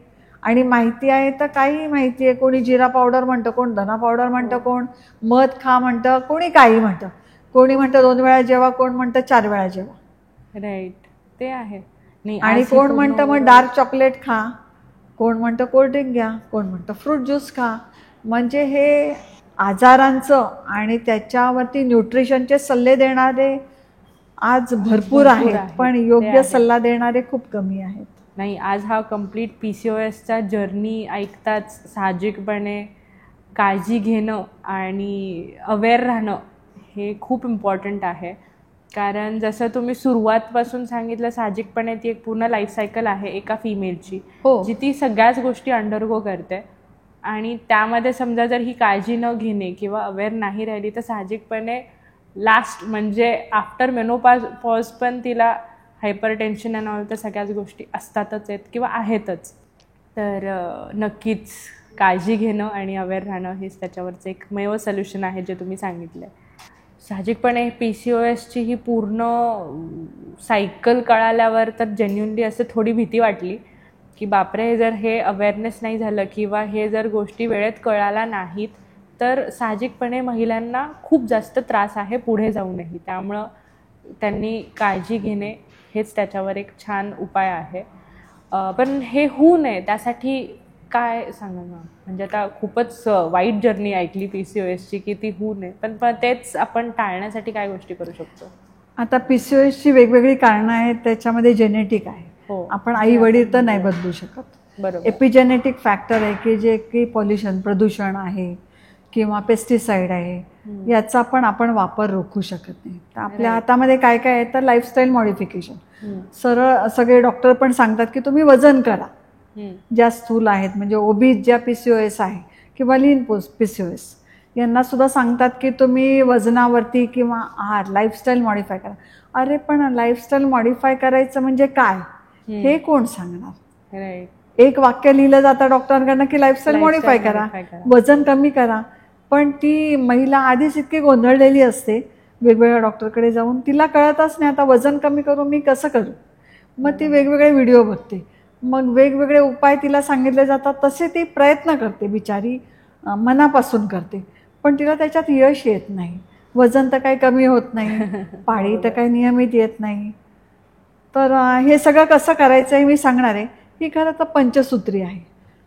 आणि माहिती आहे तर काही माहिती आहे. कोणी जिरा पावडर म्हणतं, कोण धना पावडर म्हणतं, कोण मध खा म्हणतं, कोणी काही म्हणतं. कोणी म्हणतं 2 वेळा जेवा, कोण म्हणतं 4 वेळा जेवा. राईट, ते आहे. नाही, आणि आज ही कोण पूर्ण म्हणतं मग डार्क चॉकलेट खा, कोण म्हणतं कोल्ड्रिंक घ्या, कोण म्हणतं फ्रूट ज्यूस खा. म्हणजे हे आजारांचं आणि त्याच्यावरती न्यूट्रिशनचे सल्ले देणारे आज भरपूर आहेत, आहेत. पण ते योग्य आहेत. सल्ला देणारे खूप कमी आहेत. नाही, आज हा कम्प्लीट PCOSचा जर्नी ऐकताच साहजिकपणे काळजी घेणं आणि अवेअर राहणं हे खूप इम्पॉर्टंट आहे. कारण जसं तुम्ही सुरुवातपासून सांगितलं, साहजिकपणे ती एक पूर्ण लाईफ सायकल आहे एका फिमेलची, हो. जी ती सगळ्याच गोष्टी अंडरगो करते. आणि त्यामध्ये समजा जर ही काळजी न घेणे किंवा अवेअर नाही राहिली तर साहजिकपणे लास्ट म्हणजे आफ्टर मेनोपॉज पण तिला हायपर टेन्शन आणि ऑल तर सगळ्याच गोष्टी असतातच आहेत किंवा आहेतच. तर नक्कीच काळजी घेणं आणि अवेअर राहणं हेच त्याच्यावरचं एकमेव सोल्युशन आहे जे तुम्ही सांगितलं आहे. साहजिकपणे PCOSची ही पूर्ण सायकल कळाल्यावर तर जेन्युनली असं थोडी भीती वाटली की बापरे, जर हे अवेअरनेस नाही झालं किंवा हे जर गोष्टी वेळेत कळाल्या नाहीत तर साहजिकपणे महिलांना खूप जास्त त्रास आहे पुढे जाऊनही. त्यामुळं त्यांनी काळजी घेणे हेच त्याच्यावर एक छान उपाय आहे. पण हे होऊ नये त्यासाठी काय सांगा ना? म्हणजे आता खूपच वाईट जर्नी ऐकली PCOSची की ती होऊ नये, पण तेच आपण टाळण्यासाठी काय गोष्टी करू शकतो? आता PCOSची वेगवेगळी कारणं आहेत. त्याच्यामध्ये जेनेटिक आहे. हो, आपण आई वडील तर नाही बदलू शकत. बरोबर. एपिजेनेटिक फॅक्टर आहे की जे की पॉल्युशन, प्रदूषण आहे किंवा पेस्टिसाइड आहे, याचा पण आपण वापर रोखू शकत नाही. तर आपल्या हातामध्ये काय काय आहे तर लाईफस्टाईल मॉडिफिकेशन. सरळ सगळे डॉक्टर पण सांगतात की तुम्ही वजन करा. ज्या स्थूल आहेत म्हणजे ओबीज ज्या PCOS आहे किंवा लीन PCOS यांना सुद्धा सांगतात की तुम्ही वजनावरती किंवा आहार लाईफस्टाईल मॉडिफाय करा. अरे पण लाईफस्टाईल मॉडिफाय करायचं म्हणजे काय हे कोण सांगणार? राईट. एक वाक्य लिहिलं जातं डॉक्टरांकडनं की लाईफस्टाईल मॉडिफाय करा, वजन कमी करा. पण ती महिला आधीच इतकी गोंधळलेली असते वेगवेगळ्या डॉक्टरकडे जाऊन, तिला कळतच नाही आता वजन कमी करू मी कसं करू. मग ती वेगवेगळे व्हिडिओ बघते, मग वेगवेगळे उपाय तिला सांगितले जातात, तसे ती प्रयत्न करते बिचारी, मनापासून करते, पण तिला त्याच्यात यश येत नाही. वजन तर काही कमी होत नाही, पाळी तर काही नियमित येत नाही. तर हे सगळं कसं करायचं आहे मी सांगणार आहे. ही खरं तर पंचसूत्री आहे.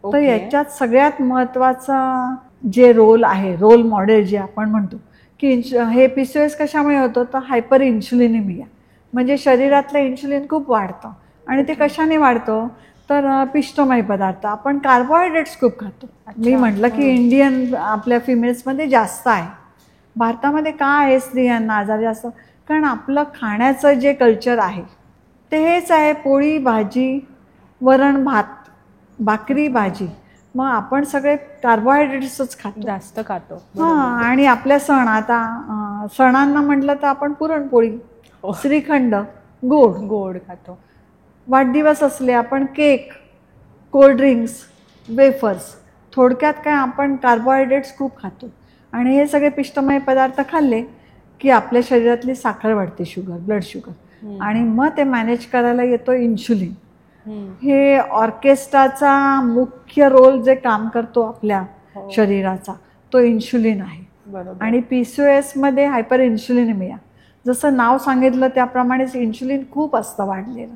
तर याच्यात सगळ्यात महत्त्वाचा जे रोल आहे, रोल मॉडेल जे आपण म्हणतो की हे PCOS कशामुळे होतं तर हायपर इन्शुलिनिमिया, म्हणजे शरीरातलं इन्शुलिन खूप वाढतं. आणि ते कशाने वाढतं तर पिष्टमय पदार्थ, आपण कार्बोहायड्रेट्स खूप खातो. मी म्हटलं की इंडियन आपल्या फिमेल्समध्ये जास्त आहे. भारतामध्ये का आहे स्त्रियांना आजार जास्त? कारण आपलं खाण्याचं जे कल्चर आहे ते हेच आहे, पोळी भाजी, वरण भात, भाकरी भाजी. मग आपण सगळे कार्बोहायड्रेट्सच खातो, जास्त खातो. हां. आणि आपल्या सण, आता सणांना म्हटलं तर आपण पुरणपोळी, श्रीखंड, गोड खातो. वाढदिवस असले आपण केक, कोल्ड्रिंक्स, वेफर्स. थोडक्यात काय आपण कार्बोहायड्रेट्स खूप खातो. आणि हे सगळे पिष्टमय पदार्थ खाल्ले की आपल्या शरीरातली साखर वाढते, शुगर, ब्लड शुगर. आणि मग ते मॅनेज करायला येतो इन्शुलिन. हे ऑर्केस्ट्राचा मुख्य रोल जे काम करतो आपल्या शरीराचा तो इन्शुलिन आहे. आणि PCOSमध्ये हायपर इन्शुलिनिमिया, जसं नाव सांगितलं त्याप्रमाणेच इन्शुलिन खूप असतं वाढलेलं.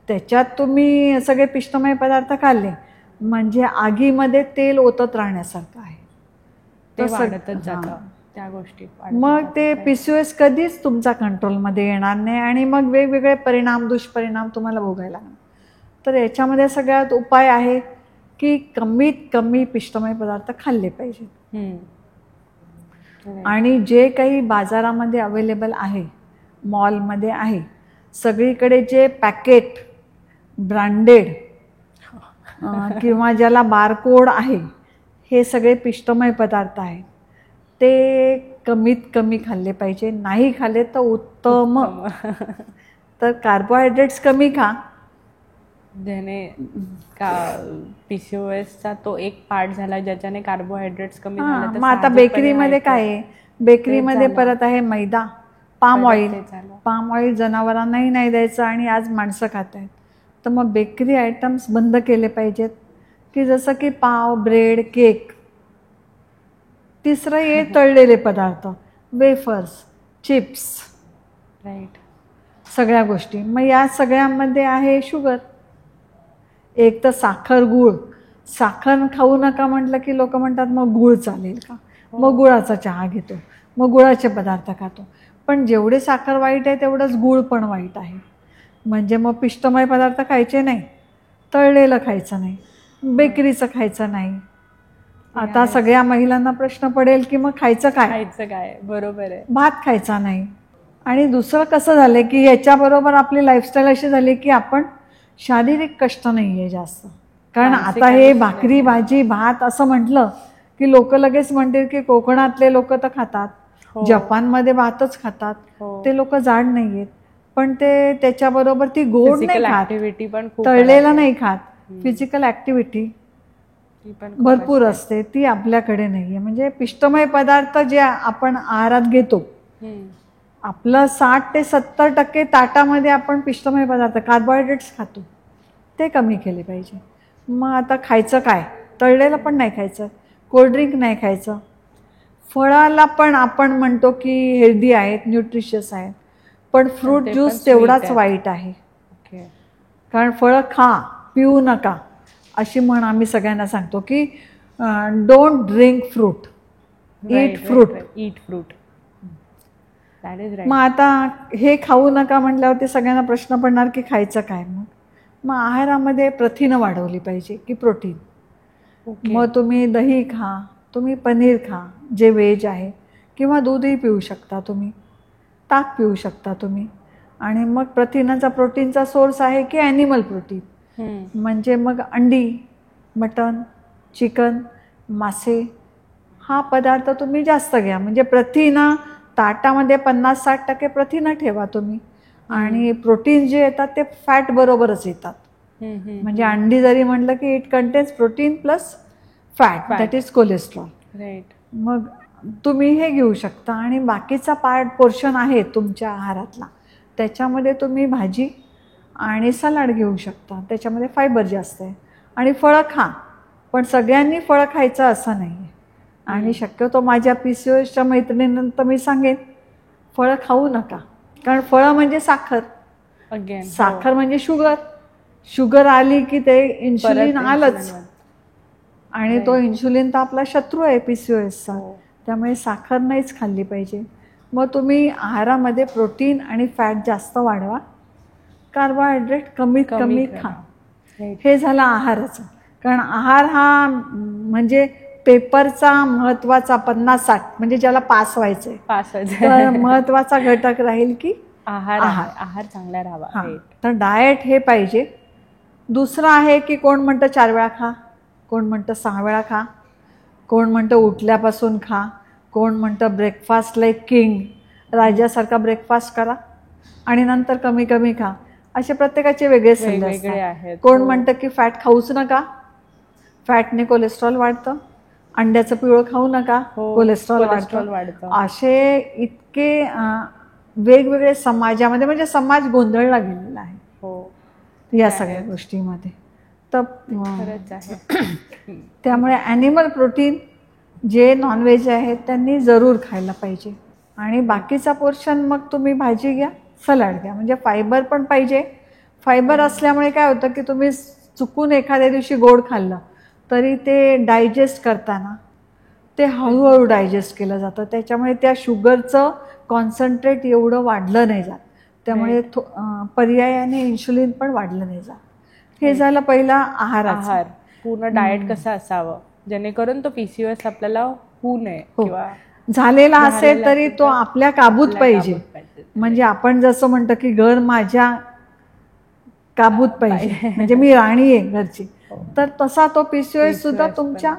त्याच्यात तुम्ही सगळे पिष्टमय पदार्थ खाल्ले म्हणजे आगीमध्ये तेल ओतत राहण्यासारखं आहे. ते वाढतच जातं त्या गोष्टी. मग ते PCOS कधीच तुमचा कंट्रोलमध्ये येणार नाही आणि मग वेगवेगळे परिणाम, दुष्परिणाम तुम्हाला भोगायला लागणार. तर याच्यामध्ये सगळ्यात उपाय आहे की कमीत कमी पिष्टमय पदार्थ खाल्ले पाहिजेत. आणि जे काही बाजारामध्ये अवेलेबल आहे, मॉलमध्ये आहे, सगळीकडे जे पॅकेट ब्रँडेड किंवा ज्याला बारकोड आहे, हे सगळे पिष्टमय पदार्थ आहेत, ते कमीत कमी खाल्ले पाहिजे. नाही खाल्ले तर उत्तम. तर कार्बोहायड्रेट्स कमी खा, ज्याने का PCOSचा तो एक पार्ट झाला ज्याच्याने कार्बोहायड्रेट्स कमी हां, झाले. मग आता बेकरीमध्ये काय आहे, बेकरीमध्ये परत आहे मैदा, पाम ऑइल. पाम ऑइल जनावरांनाही नाही द्यायचं आणि आज माणसं खात आहेत. तर मग बेकरी आयटम्स बंद केले पाहिजेत, की जसं की पाव, ब्रेड, केक. तिसरं हे तळलेले पदार्थ, वेफर्स, चिप्स, राईट. सगळ्या गोष्टी. मग या सगळ्यामध्ये आहे शुगर. एक तर साखर, गूळ. साखर खाऊ नका म्हटलं की लोक म्हणतात मग गूळ चालेल का, मग गुळाचा चहा घेतो, मग गुळाचे पदार्थ खातो. पण जेवढे साखर वाईट आहे तेवढंच गूळ पण वाईट आहे. म्हणजे मग पिष्टमय पदार्थ खायचे नाही, तळलेलं खायचं नाही, बेकरीचं खायचं नाही. आता सगळ्या महिलांना प्रश्न पडेल की मग खायचं काय. बरोबर आहे. भात खायचा नाही. आणि दुसरं कसं झालं की ह्याच्याबरोबर आपली लाईफस्टाईल अशी झाली की आपण शारीरिक कष्ट नाही आहे जास्त. कारण आता हे भाकरी, भाजी, भात असं म्हटलं की लोक लगेच म्हणतील की कोकणातले लोक तर खातात, जपानमध्ये भातच खातात, ते लोक जाड नाही आहेत. पण ते त्याच्याबरोबर ती गोड नाही खात, तळलेला नाही खात. फिजिकल ॲक्टिव्हिटी भरपूर असते, ती आपल्याकडे नाही आहे. म्हणजे पिष्टमय पदार्थ जे आपण आहारात घेतो, आपलं 60 ते 70% ताटामध्ये आपण पिष्टमय पदार्थ, कार्बोहायड्रेट्स खातो, ते कमी केले पाहिजे. मग आता खायचं काय, तळलेलं पण नाही खायचं, कोल्ड्रिंक नाही खायचं. फळाला पण आपण म्हणतो की हेल्दी आहेत, न्यूट्रिशियस आहेत, पण फ्रूट ज्यूस तेवढाच वाईट आहे. कारण फळं खा, पिऊ नका अशी म्हण आम्ही सगळ्यांना सांगतो की don't drink fruit, eat fruit. मग आता हे खाऊ नका म्हटल्यावर ते सगळ्यांना प्रश्न पडणार की खायचं काय. मग आहारामध्ये प्रथिनं वाढवली पाहिजे की प्रोटीन. मग तुम्ही दही खा, तुम्ही पनीर खा जे व्हेज आहे, किंवा दूधही पिऊ शकता तुम्ही, ताक पिऊ शकता तुम्ही. आणि मग प्रथिनाचा, प्रोटीनचा सोर्स आहे की ॲनिमल प्रोटीन. म्हणजे मग अंडी, मटण, चिकन, मासे हा पदार्थ तुम्ही जास्त घ्या. म्हणजे प्रथिना ताटामध्ये 50-60% प्रथिनं ठेवा तुम्ही. आणि प्रोटीन जे येतात ते फॅट बरोबरच येतात. म्हणजे अंडी जरी म्हटलं की it contains protein plus fat, that is cholesterol. मग तुम्ही हे घेऊ शकता. आणि बाकीचा पोर्शन आहे तुमच्या आहारातला, त्याच्यामध्ये तुम्ही भाजी आणि सलाड घेऊ शकता, त्याच्यामध्ये फायबर जास्त आहे. आणि फळं खा, पण सगळ्यांनी फळं खायचं असं नाही आहे. आणि शक्यतो माझ्या PCOSच्या मैत्रिणींना मी सांगेन फळं खाऊ नका. कारण फळं म्हणजे साखर, साखर म्हणजे शुगर आली की ते इन्शुलिन आलंच. आणि तो इन्शुलिन तर आपला शत्रू आहे PCOSचा. त्यामुळे साखर नाहीच खाल्ली पाहिजे. मग तुम्ही आहारामध्ये प्रोटीन आणि फॅट जास्त वाढवा, कार्बोहायड्रेट कमीत कमी खा. हे झालं आहाराचं. कारण आहार हा म्हणजे पेपरचा महत्वाचा 50-60 म्हणजे ज्याला पास व्हायचंय तर महत्वाचा घटक राहील की आहार चांगला राहावा. तर डाएट हे पाहिजे. दुसरं आहे की कोण म्हणतं 4 वेळा खा, कोण म्हणतं 6 वेळा खा, कोण म्हणतं उठल्यापासून खा, कोण म्हणतं ब्रेकफास्ट लाईक किंग, राजासारखा ब्रेकफास्ट करा आणि नंतर कमी कमी खा. असे प्रत्येकाचे वेगळे सल्ले असतात. कोण म्हणतं की फॅट खाऊच नका, फॅटने कोलेस्ट्रॉल वाढतं. अंड्याचं पिवळं खाऊ नका, कोलेस्ट्रॉल वाढतं. असे इतके वेगवेगळे समाजामध्ये, म्हणजे समाज गोंधळला गेलेला आहे या सगळ्या गोष्टीमध्ये. तर त्यामुळे ॲनिमल प्रोटीन जे नॉनव्हेज आहेत त्यांनी जरूर खायला पाहिजे. आणि बाकीचा पोर्शन मग तुम्ही भाजी घ्या, सलाड घ्या. म्हणजे फायबर पण पाहिजे. फायबर असल्यामुळे काय होतं की तुम्ही चुकून एखाद्या दिवशी गोड खाल्लं तरी ते डायजेस्ट करताना ते हळूहळू डायजेस्ट केलं जातं. त्याच्यामुळे त्या शुगरचं कॉन्सन्ट्रेट एवढं वाढलं नाही जात. त्यामुळे पर्यायाने इन्शुलिन पण वाढलं नाही जात. हे झालं पहिला आहार. पूर्ण डाएट कसं असावं जेणेकरून तो PCOS आपल्याला होऊ नये, किंवा झालेला असेल तरी तो आपल्या काबूत पाहिजे. म्हणजे आपण जसं म्हणतो की घर माझ्या काबूत पाहिजे, म्हणजे मी राणी आहे घरची, तर तसा तो PCOS सुद्धा तुमच्या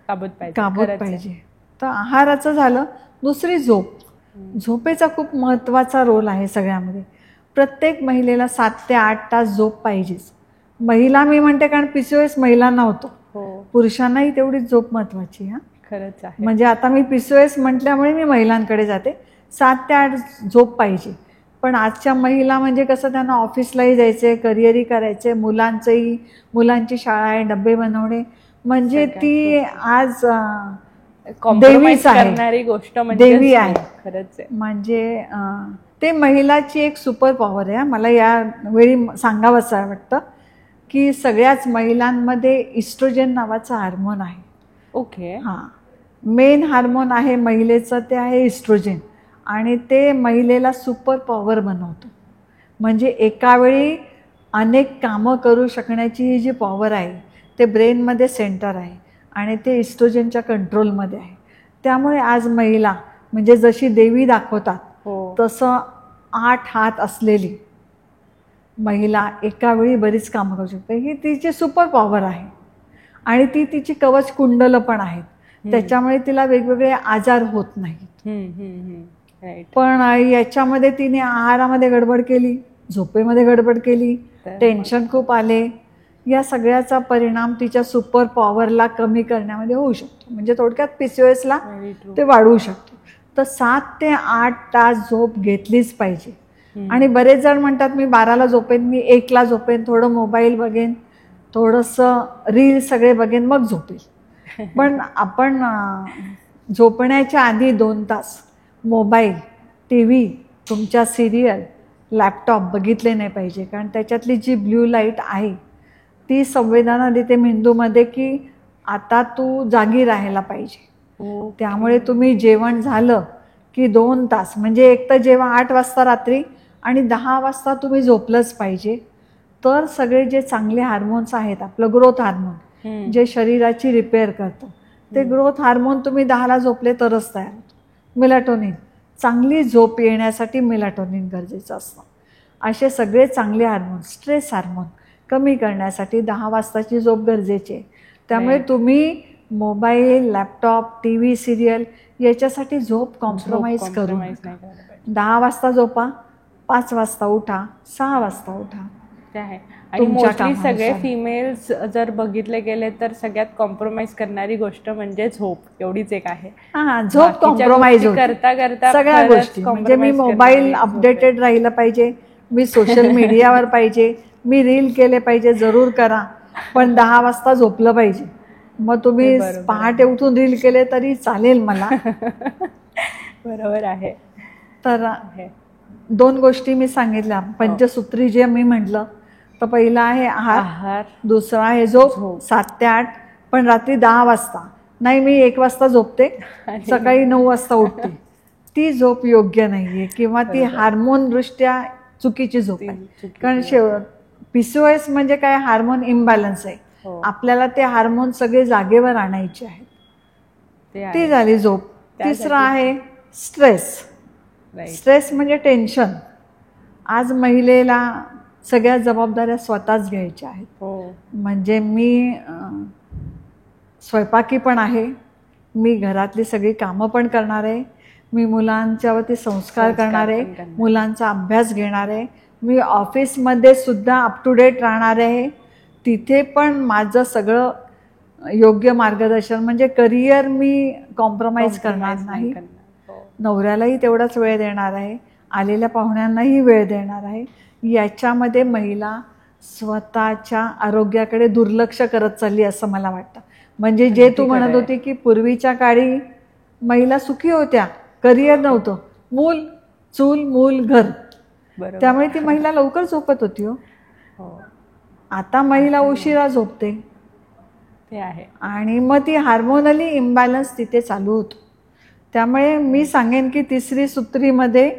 काबूत पाहिजे. तर आहाराचं झालं. दुसरी झोप. झोपेचा खूप महत्त्वाचा रोल आहे सगळ्यामध्ये. प्रत्येक महिलेला 7 ते 8 तास झोप पाहिजेच. महिला मी म्हणते, कारण PCOS महिलांना होतो, हो पुरुषांनाही तेवढीच झोप महत्वाची. हा खरंच आहे. म्हणजे आता मी PCOS म्हटल्यामुळे मी महिलांकडे जाते. 7 ते 8 झोप पाहिजे. पण आजच्या महिला म्हणजे कसं, त्यांना ऑफिसलाही जायचंय, करिअरही करायचंय, मुलांची शाळा आहे, डबे बनवणे, म्हणजे ती आज देवीच आहे, करणारी गोष्ट म्हणजे देवी आहे. खरंच आहे. म्हणजे ते महिलाची एक सुपर पॉवर आहे. मला यावेळी सांगावंसं वाटतं की सगळ्याच महिलांमध्ये इस्ट्रोजन नावाचा हार्मोन आहे. ओके. हां, मेन हार्मोन आहे महिलेचं, ते आहे इस्ट्रोजन, आणि ते महिलेला सुपर पॉवर बनवतो. म्हणजे एका वेळी अनेक कामं करू शकण्याची ही जी पॉवर आहे, ते ब्रेनमध्ये सेंटर आहे आणि ते इस्ट्रोजनच्या कंट्रोलमध्ये आहे. त्यामुळे आज महिला म्हणजे जशी देवी दाखवतात, हो तसं 8 हात असलेली महिला एका वेळी बरीच कामं करू शकते. ही तिची सुपर पॉवर आहे आणि ती तिची कवच कुंडलं पण आहेत. त्याच्यामुळे तिला वेगवेगळे आजार होत नाहीत. राईट. पण याच्यामध्ये तिने आहारामध्ये गडबड केली, झोपेमध्ये गडबड केली, टेन्शन खूप आले, या सगळ्याचा परिणाम तिच्या सुपर पॉवरला कमी करण्यामध्ये होऊ शकतो. म्हणजे थोडक्यात PCOSला ते वाढवू शकतो. तर 7 ते 8 तास झोप घेतलीच पाहिजे. आणि बरेच जण म्हणतात मी 12ला झोपेन, मी 1ला झोपेन, थोडं मोबाईल बघेन, थोडंसं रील सगळे बघेन, मग झोपेल. पण आपण झोपण्याच्या आधी 2 तास मोबाईल, TV, तुमच्या सिरियल, लॅपटॉप बघितले नाही पाहिजे. कारण त्याच्यातली जी ब्ल्यू लाईट आहे ती संवेदना देते मेंदूमध्ये की आता तू जागी राहायला पाहिजे. त्यामुळे तुम्ही जेवण झालं की 2 तास, म्हणजे एक तर जेव्हा 8 वाजता रात्री आणि 10 वाजता तुम्ही झोपलंच पाहिजे. तर सगळे जे चांगले हार्मोन्स आहेत, आपलं ग्रोथ हार्मोन जे शरीराची रिपेअर करतं, ते ग्रोथ हार्मोन तुम्ही 10ला झोपले तरच तयार होतं. मेलाटोनिन, चांगली झोप येण्यासाठी मेलाटोनिन गरजेचं असतं. असे सगळे चांगले हार्मोन, स्ट्रेस हार्मोन कमी करण्यासाठी 10 वाजताची झोप गरजेची आहे. त्यामुळे तुम्ही मोबाईल, लॅपटॉप, TV, सिरियल याच्यासाठी झोप कॉम्प्रोमाइज करू नका. 10 वाजता झोपा, 5 वाजता उठा, 6 वाजता उठा. ते आहे. आणि मोस्टली सगळे फिमेल्स जर बघितले गेले तर सगळ्यात कॉम्प्रोमाइज करणारी गोष्ट म्हणजे झोप, एवढीच एक आहे. झोप कॉम्प्रोमाइज करता करता सगळ्या गोष्टी. म्हणजे मी मोबाईल अपडेटेड राहिलं पाहिजे, मी सोशल मीडियावर पाहिजे, मी रील केले पाहिजे, जरूर करा, पण 10 वाजता झोपलं पाहिजे. मग तुम्ही पहाटे उठून रील केले तरी चालेल मला. बरोबर आहे. तर 2 गोष्टी मी सांगितल्या. पंचसूत्री जे मी म्हटलं, तर पहिला आहे आहार, दुसरा आहे झोप 7 ते 8, पण रात्री 10 वाजता नाही. मी 1 वाजता झोपते, सकाळी 9 वाजता उठते. ती झोप योग्य नाहीये किंवा ती हार्मोन दृष्ट्या चुकीची झोप आहे. कारण PCOS म्हणजे काय, हार्मोन इम्बॅलन्स आहे. आपल्याला ते हार्मोन सगळे जागेवर आणायचे आहेत. ती झाली झोप. तिसरं आहे स्ट्रेस. स्ट्रेस म्हणजे टेन्शन. आज महिलेला सगळ्या जबाबदाऱ्या स्वतःच घ्यायच्या आहेत. म्हणजे मी स्वयंपाकी पण आहे, मी घरातली सगळी कामं पण करणार आहे, मी मुलांच्यावरती संस्कार करणार आहे, मुलांचा अभ्यास घेणार आहे, मी ऑफिसमध्ये सुद्धा अप टू डेट राहणार आहे, तिथे पण माझं सगळं योग्य मार्गदर्शन, म्हणजे करिअर मी कॉम्प्रोमाइज करणार नाही. नवऱ्यालाही तेवढाच वेळ देणार आहे, आलेल्या पाहुण्यांनाही वेळ देणार आहे. याच्यामध्ये महिला स्वतःच्या आरोग्याकडे दुर्लक्ष करत चालली असं मला वाटतं. म्हणजे जे तू म्हणत होती की पूर्वीच्या काळी महिला सुखी होत्या, करिअर नव्हतं, मूल चूल मूल घर, त्यामुळे ती महिला लवकर झोपत होती. आता महिला उशिरा झोपते. ते आहे. आणि मग ती हार्मोनली इम्बॅलन्स तिथे चालू होतो. त्यामुळे मी सांगेन की तिसरी सूत्रीमध्ये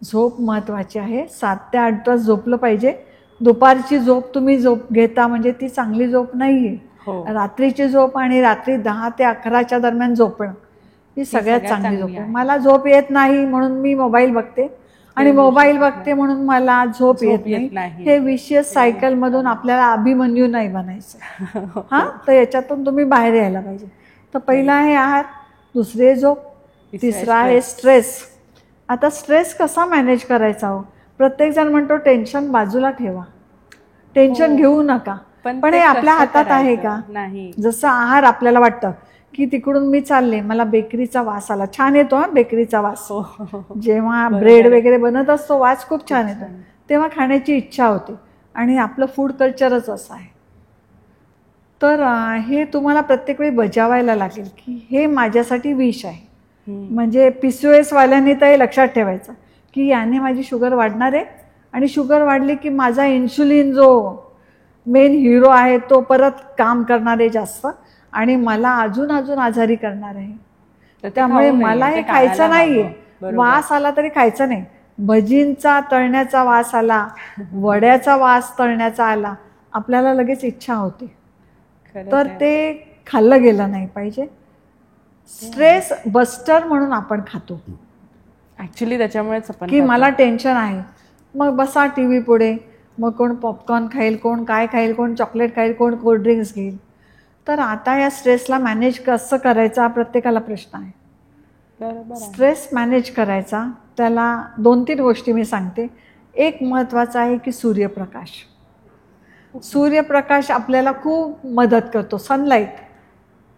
झोप महत्त्वाची आहे. 7 ते 8 तास झोपलं पाहिजे. दुपारची झोप तुम्ही घेता म्हणजे ती चांगली झोप नाही आहे. रात्रीची झोप आणि रात्री 10 ते 11च्या दरम्यान झोपणं ही सगळ्यात चांगली झोप आहे. मला झोप येत नाही म्हणून मी मोबाईल बघते आणि मोबाईल बघते म्हणून मला झोप येत नाही. हे विशियस सायकलमधून आपल्याला अभिमन्यू नाही बनायचं. तर याच्यातून तुम्ही बाहेर यायला पाहिजे. तर पहिला आहे आहार, दुसरे झोप, तिसरा आहे स्ट्रेस. आता स्ट्रेस कसा मॅनेज करायचा हो? प्रत्येकजण म्हणतो टेन्शन बाजूला ठेवा. टेन्शन घेऊ नका, पण हे आपल्या हातात आहे का? नाही. जसं आहार आपल्याला वाटतं की तिकडून मी चालले, मला बेकरीचा वास आला, छान येतो हा बेकरीचा वास, जेव्हा ब्रेड वगैरे बनत असतो वास खूप छान येतो, तेव्हा खाण्याची इच्छा होते. आणि आपलं फूड कल्चरच असं आहे. तर हे तुम्हाला प्रत्येक वेळी बजावायला लागेल की हे माझ्यासाठी विष आहे. म्हणजे PCOS वाल्यांनी तर हे लक्षात ठेवायचं की याने माझी शुगर वाढणार आहे, आणि शुगर वाढली की माझा इन्शुलिन जो मेन हिरो आहे तो परत काम करणार आहे जास्त, आणि मला अजून अजून आजारी करणार आहे. त्यामुळे मला हे खायचं नाहीये. वास आला तरी खायचं नाही. भजींचा तळण्याचा वास आला, वड्याचा वास तळण्याचा आला, आपल्याला लगेच इच्छा होते, तर ते खाल्लं गेलं नाही पाहिजे. स्ट्रेस बस्टर म्हणून आपण खातो ऍक्च्युली, त्याच्यामुळेच आपण की मला टेन्शन आहे, मग बसा टीव्ही पुढे, मग कोण पॉपकॉर्न खाईल, कोण काय खाईल, कोण चॉकलेट खाईल, कोण कोल्ड्रिंक्स घेईल. तर आता या स्ट्रेसला मॅनेज कसं करायचं हा प्रत्येकाला प्रश्न आहे. स्ट्रेस मॅनेज करायचा त्याला 2-3 गोष्टी मी सांगते. एक महत्त्वाचं आहे की सूर्यप्रकाश. सूर्यप्रकाश आपल्याला खूप मदत करतो. सनलाईट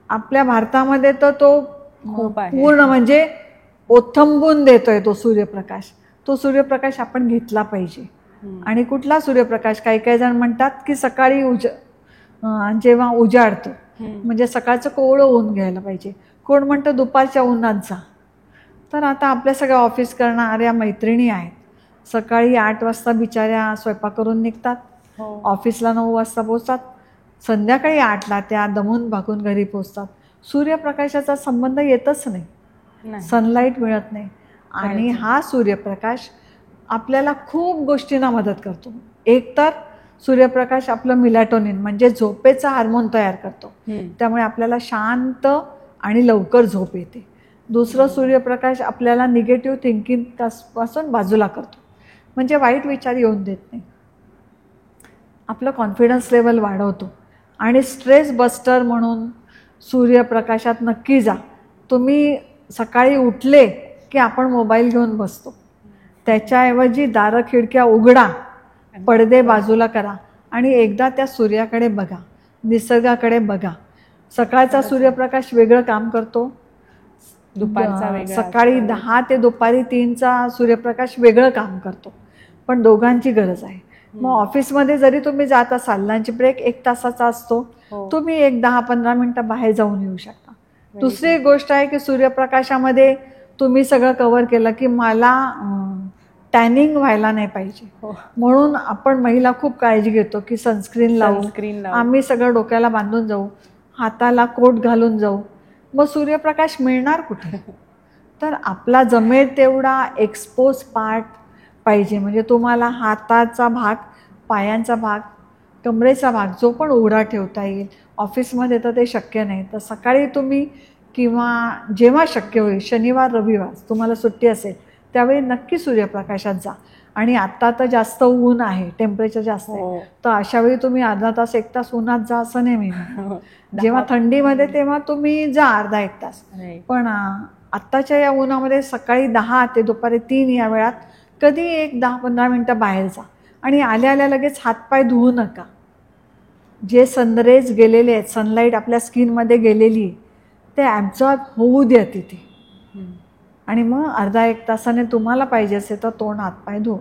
आपल्या भारतामध्ये तर तो पूर्ण म्हणजे ओथंबून देतोय तो सूर्यप्रकाश. तो सूर्यप्रकाश आपण घेतला पाहिजे. आणि कुठला सूर्यप्रकाश? काही जण म्हणतात की सकाळी जेव्हा उजाडतो म्हणजे सकाळचं कोवळं ऊन घ्यायला पाहिजे. कोण म्हणतं दुपारच्या उन्हात जा. तर आता आपल्या सगळ्या ऑफिस करणाऱ्या मैत्रिणी आहेत, सकाळी 8 वाजता बिचाऱ्या स्वयंपाक करून निघतात, ऑफिसला 9 वाजता पोचतात, संध्याकाळी 8ला त्या दमून भागून घरी पोचतात. सूर्यप्रकाशाचा संबंध येतच नाही, सनलाईट मिळत नाही. आणि हा सूर्यप्रकाश आपल्याला खूप गोष्टींना मदत करतो. एक तर सूर्यप्रकाश आपलं मिलॅटोनिन म्हणजे झोपेचा हार्मोन तयार करतो, त्यामुळे आपल्याला शांत आणि लवकर झोप येते. दुसरं, सूर्यप्रकाश आपल्याला निगेटिव्ह थिंकिंग पासून बाजूला करतो, म्हणजे वाईट विचार येऊन देत नाही. आपलं कॉन्फिडन्स लेवल वाढवतो. आणि स्ट्रेस बस्टर म्हणून सूर्यप्रकाशात नक्की जा. तुम्ही सकाळी उठले की आपण मोबाईल घेऊन बसतो, त्याच्याऐवजी दारं खिडक्या उघडा, पडदे बाजूला करा आणि एकदा त्या सूर्याकडे बघा, निसर्गाकडे बघा. सकाळचा सूर्यप्रकाश वेगळं काम करतो, दुपारचा सकाळी 10 ते दुपारी 3चा सूर्यप्रकाश वेगळं काम करतो, पण दोघांची गरज आहे. मग ऑफिसमध्ये जरी तुम्ही जात असाल, लंच ब्रेक 1 तासाचा असतो, तुम्ही एक 10-15 मिनिटं बाहेर जाऊन येऊ शकता. दुसरी एक गोष्ट आहे की सूर्यप्रकाशामध्ये तुम्ही सगळं कव्हर केलं की मला टॅनिंग व्हायला नाही पाहिजे, म्हणून आपण महिला खूप काळजी घेतो की सनस्क्रीन लावू, आम्ही सगळं डोक्याला बांधून जाऊ, हाताला कोट घालून जाऊ. मग सूर्यप्रकाश मिळणार कुठे? तर आपला जमेल तेवढा एक्सपोज पार्ट पाहिजे. म्हणजे तुम्हाला हाताचा भाग, पायांचा भाग, कमरेचा भाग जो पण उघडा ठेवता येईल. ऑफिसमध्ये तर ते शक्य नाही, तर सकाळी तुम्ही किंवा जेव्हा शक्य होईल, शनिवार रविवार तुम्हाला सुट्टी असेल त्यावेळी नक्की सूर्यप्रकाशात जा. आणि आत्ता तर जास्त ऊन आहे, टेम्परेचर जास्त आहे, तर अशावेळी तुम्ही अर्धा तास 1 तास उन्हात जा असं नाही म्हणणार. जेव्हा थंडीमध्ये तेव्हा तुम्ही जा अर्धा 1 तास. पण आत्ताच्या या उन्हामध्ये सकाळी 10 ते दुपारी 3 या वेळात कधी एक 10-15 मिनटं बाहेर जा. आणि आल्या आल्या लगेच हातपाय धुवू नका. जे सनरेज गेलेले आहेत, सनलाईट आपल्या स्किनमध्ये गेलेली आहे, ते ॲब्झॉर्ब होऊ द्या तिथे. आणि मग अर्धा 1 तासाने तुम्हाला पाहिजे असेल तर तोंड हातपाय धुवू.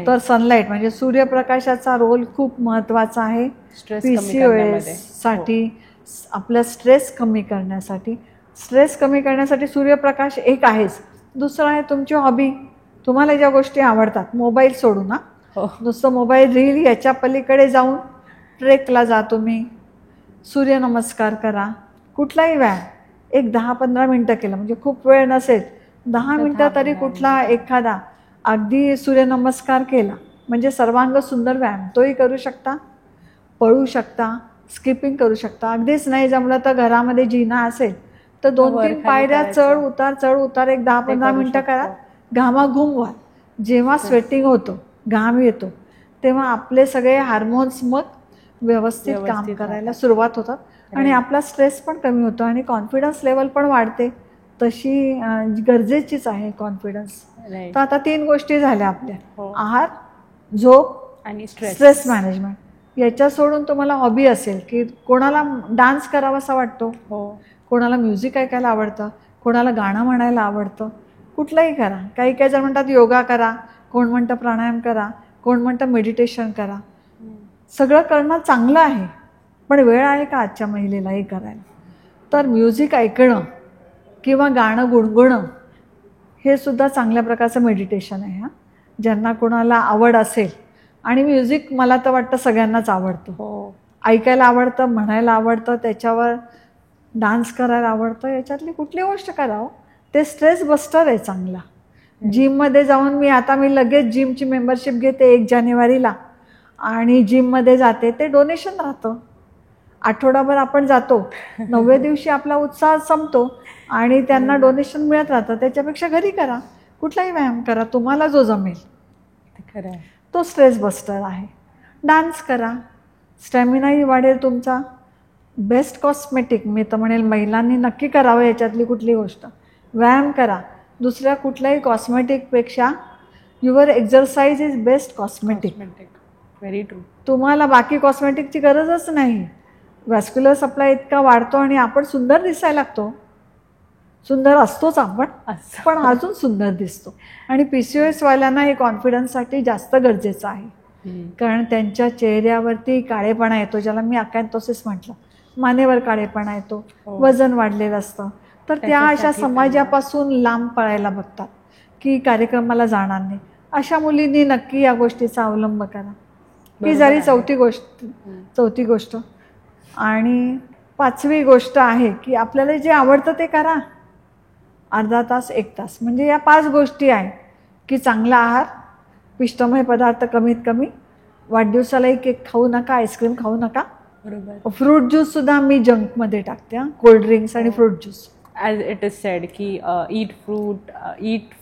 तर सनलाईट म्हणजे सूर्यप्रकाशाचा रोल खूप महत्त्वाचा आहे PCOS साठी, आपला स्ट्रेस कमी करण्यासाठी. स्ट्रेस कमी करण्यासाठी सूर्यप्रकाश एक आहेच. दुसरं आहे तुमची हॉबी, तुम्हाला ज्या गोष्टी आवडतात, मोबाईल सोडू ना, नुसतं मोबाईल रील, याच्या पलीकडे जाऊन ट्रेकला जा तुम्ही, सूर्यनमस्कार करा, कुठलाही व्यायाम एक 10-15 मिनटं केलं, म्हणजे खूप वेळ नसेल 10 मिनटं तरी कुठला एखादा अगदी सूर्यनमस्कार केला म्हणजे सर्वांग सुंदर व्यायाम. तोही करू शकता, पळू शकता, स्किपिंग करू शकता. अगदीच नाही जमलं तर घरामध्ये जिना असेल तर 2-3 पायऱ्या चढ उतार एक 10-15 मिनटं करा. घामाघूम व्हा. जेव्हा स्वेटिंग होतं, घाम येतो, तेव्हा आपले सगळे हार्मोन्स मग व्यवस्थित काम करायला सुरुवात होतात आणि आपला स्ट्रेस पण कमी होतो आणि कॉन्फिडन्स लेवल पण वाढते. तशी गरजेचीच आहे कॉन्फिडन्स. तर आता 3 गोष्टी झाल्या आपल्या, आहार, झोप आणि स्ट्रेस स्ट्रेस मॅनेजमेंट याच्या सोडून तुम्हाला हॉबी असेल की कोणाला डान्स करावासा वाटतो, हो कोणाला म्युझिक ऐकायला आवडतं, कोणाला गाणं म्हणायला आवडतं, कुठलंही करा. काही काही जण म्हणतात योगा करा, कोण म्हणतं प्राणायाम करा, कोण म्हणतं मेडिटेशन करा. सगळं करणं चांगलं आहे, पण वेळ आहे का आजच्या महिलेला हे करायला? तर म्युझिक ऐकणं किंवा गाणं गुणगुणं हे सुद्धा चांगल्या प्रकारचं मेडिटेशन आहे. ज्यांना कोणाला आवड असेल, आणि म्युझिक मला तर वाटतं सगळ्यांनाच आवडतं. हो ऐकायला आवडतं, म्हणायला आवडतं, त्याच्यावर डान्स करायला आवडतं. याच्यातली कुठली गोष्ट करावं, ते स्ट्रेस बस्टर आहे चांगला. जिममध्ये जाऊन मी लगेच जिमची मेंबरशिप घेते 1 जानेवारीला आणि जिममध्ये जाते. ते डोनेशन राहतं, आठवडाभर आपण जातो, 9व्या दिवशी आपला उत्साह संपतो आणि त्यांना डोनेशन मिळत राहतं. त्याच्यापेक्षा घरी करा, कुठलाही व्यायाम करा, तुम्हाला जो जमेल खरं आहे. तो स्ट्रेस बस्टर आहे. डान्स करा, स्टॅमिनाही वाढेल तुमचा. बेस्ट कॉस्मेटिक मी तर म्हणेल महिलांनी नक्की करावं याच्यातली कुठली गोष्ट. व्यायाम करा, दुसऱ्या कुठल्याही कॉस्मेटिकपेक्षा your exercise is best cosmetic. Very true. तुम्हाला बाकी कॉस्मेटिकची गरजच नाही. व्हॅस्क्युलर सप्लाय इतका वाढतो आणि आपण सुंदर दिसायला लागतो. सुंदर असतोच आपण, पण अजून सुंदर दिसतो. आणि PCOS वाल्यांना हे कॉन्फिडन्ससाठी जास्त गरजेचं आहे, कारण त्यांच्या चेहऱ्यावरती काळेपणा येतो, ज्याला मी अकॅन्थोसिस म्हटलं. मानेवर काळेपणा येतो, वजन वाढलेलं असतं. तर त्या अशा समाजापासून लांब पळायला बघतात की कार्यक्रमाला जाणार नाही. अशा मुलींनी नक्की या गोष्टीचा अवलंब करा. ही झाली चौथी गोष्ट. आणि 5वी गोष्ट आहे की आपल्याला जे आवडतं ते करा. अर्धा तास 1 तास, म्हणजे या 5 गोष्टी आहेत की चांगला आहार, पिष्टमय पदार्थ कमीत कमी, वाढदिवसालाही केक खाऊ नका, आईस्क्रीम खाऊ नका. बरोबर. फ्रूट ज्यूस सुद्धा मी जंकमध्ये टाकते. कोल्ड ड्रिंक्स आणि fruit juice. As it is said की eat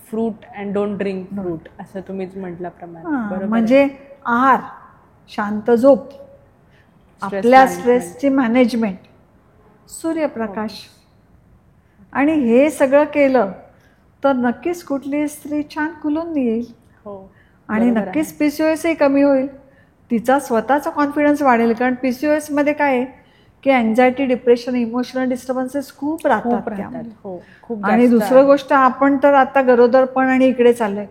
fruit and don't drink fruit, असं तुम्हीच म्हटल्याप्रमाणे. म्हणजे आहार, शांत झोप, आपल्या स्ट्रेसची मॅनेजमेंट, सूर्यप्रकाश, आणि हे सगळं केलं तर नक्कीच कुठली स्त्री छान खुलून येईल. आणि नक्कीच PCOSही कमी होईल. तिचा स्वतःचा कॉन्फिडन्स वाढेल, कारण PCOSमध्ये काय आहे की अँझायटी, डिप्रेशन, इमोशनल डिस्टर्बन्सेस खूप राहतात. आणि दुसरं गोष्ट, आपण तर आता गरोदरपण आणि इकडे चाललोय.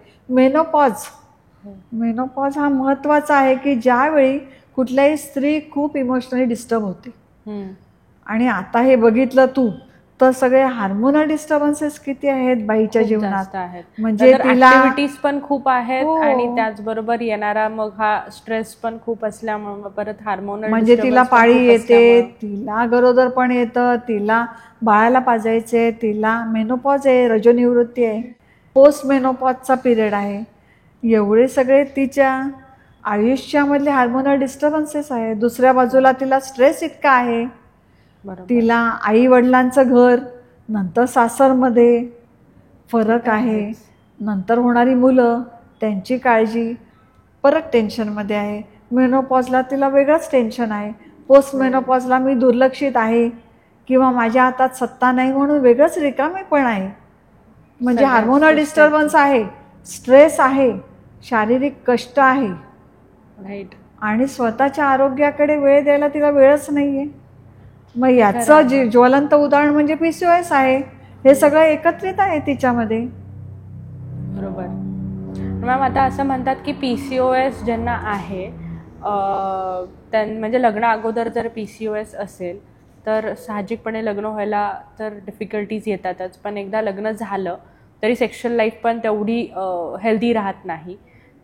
मेनोपॉज हा महत्त्वाचा आहे की ज्यावेळी कुठल्याही स्त्री खूप इमोशनली डिस्टर्ब होते. आणि आता हे बघितलं तू तर सगळे हार्मोनल डिस्टर्बन्सेस किती आहेत बाईच्या जीवनात. म्हणजे तिला ऍक्टिव्हिटीज पण खूप आहेत आणि त्याचबरोबर येणारा मग हा स्ट्रेस पण खूप असल्यामुळे परत हार्मोनल, म्हणजे तिला पाळी येते, तिला गरोदरपण येतं, तिला बाळाला पाजायचे, तिला मेनोपॉज आहे, रजोनिवृत्ती आहे, पोस्ट मेनोपॉजचा पिरियड आहे. एवढे सगळे तिच्या आयुष्यामधले हार्मोनल डिस्टर्बन्सेस आहे. दुसऱ्या बाजूला तिला स्ट्रेस इतका आहे. तिला आई वडिलांचं घर, नंतर सासरमध्ये फरक आहे, नंतर होणारी मुलं, त्यांची काळजी, परत टेन्शनमध्ये आहे. मेनोपॉजला तिला वेगळंच टेन्शन आहे. पोस्ट मेनोपॉजला मी दुर्लक्षित आहे किंवा माझ्या हातात सत्ता नाही म्हणून वेगळंच रिकामेपण आहे. म्हणजे हार्मोनल डिस्टर्बन्स आहे, स्ट्रेस आहे, शारीरिक कष्ट आहे, राईट. आणि स्वतःच्या आरोग्याकडे वेळ द्यायला तिला वेळच नाही आहे. मग याचं ज्वलंत उदाहरण म्हणजे PCOS आहे. हे सगळं एकत्रित आहे तिच्यामध्ये. बरोबर. मॅम, आता असं म्हणतात की PCOS ज्यांना आहे, म्हणजे लग्न अगोदर जर PCOS असेल तर साहजिकपणे लग्न व्हायला तर डिफिकल्टीज येतातच, पण एकदा लग्न झालं तरी सेक्शुअल लाईफ पण तेवढी हेल्दी राहत नाही,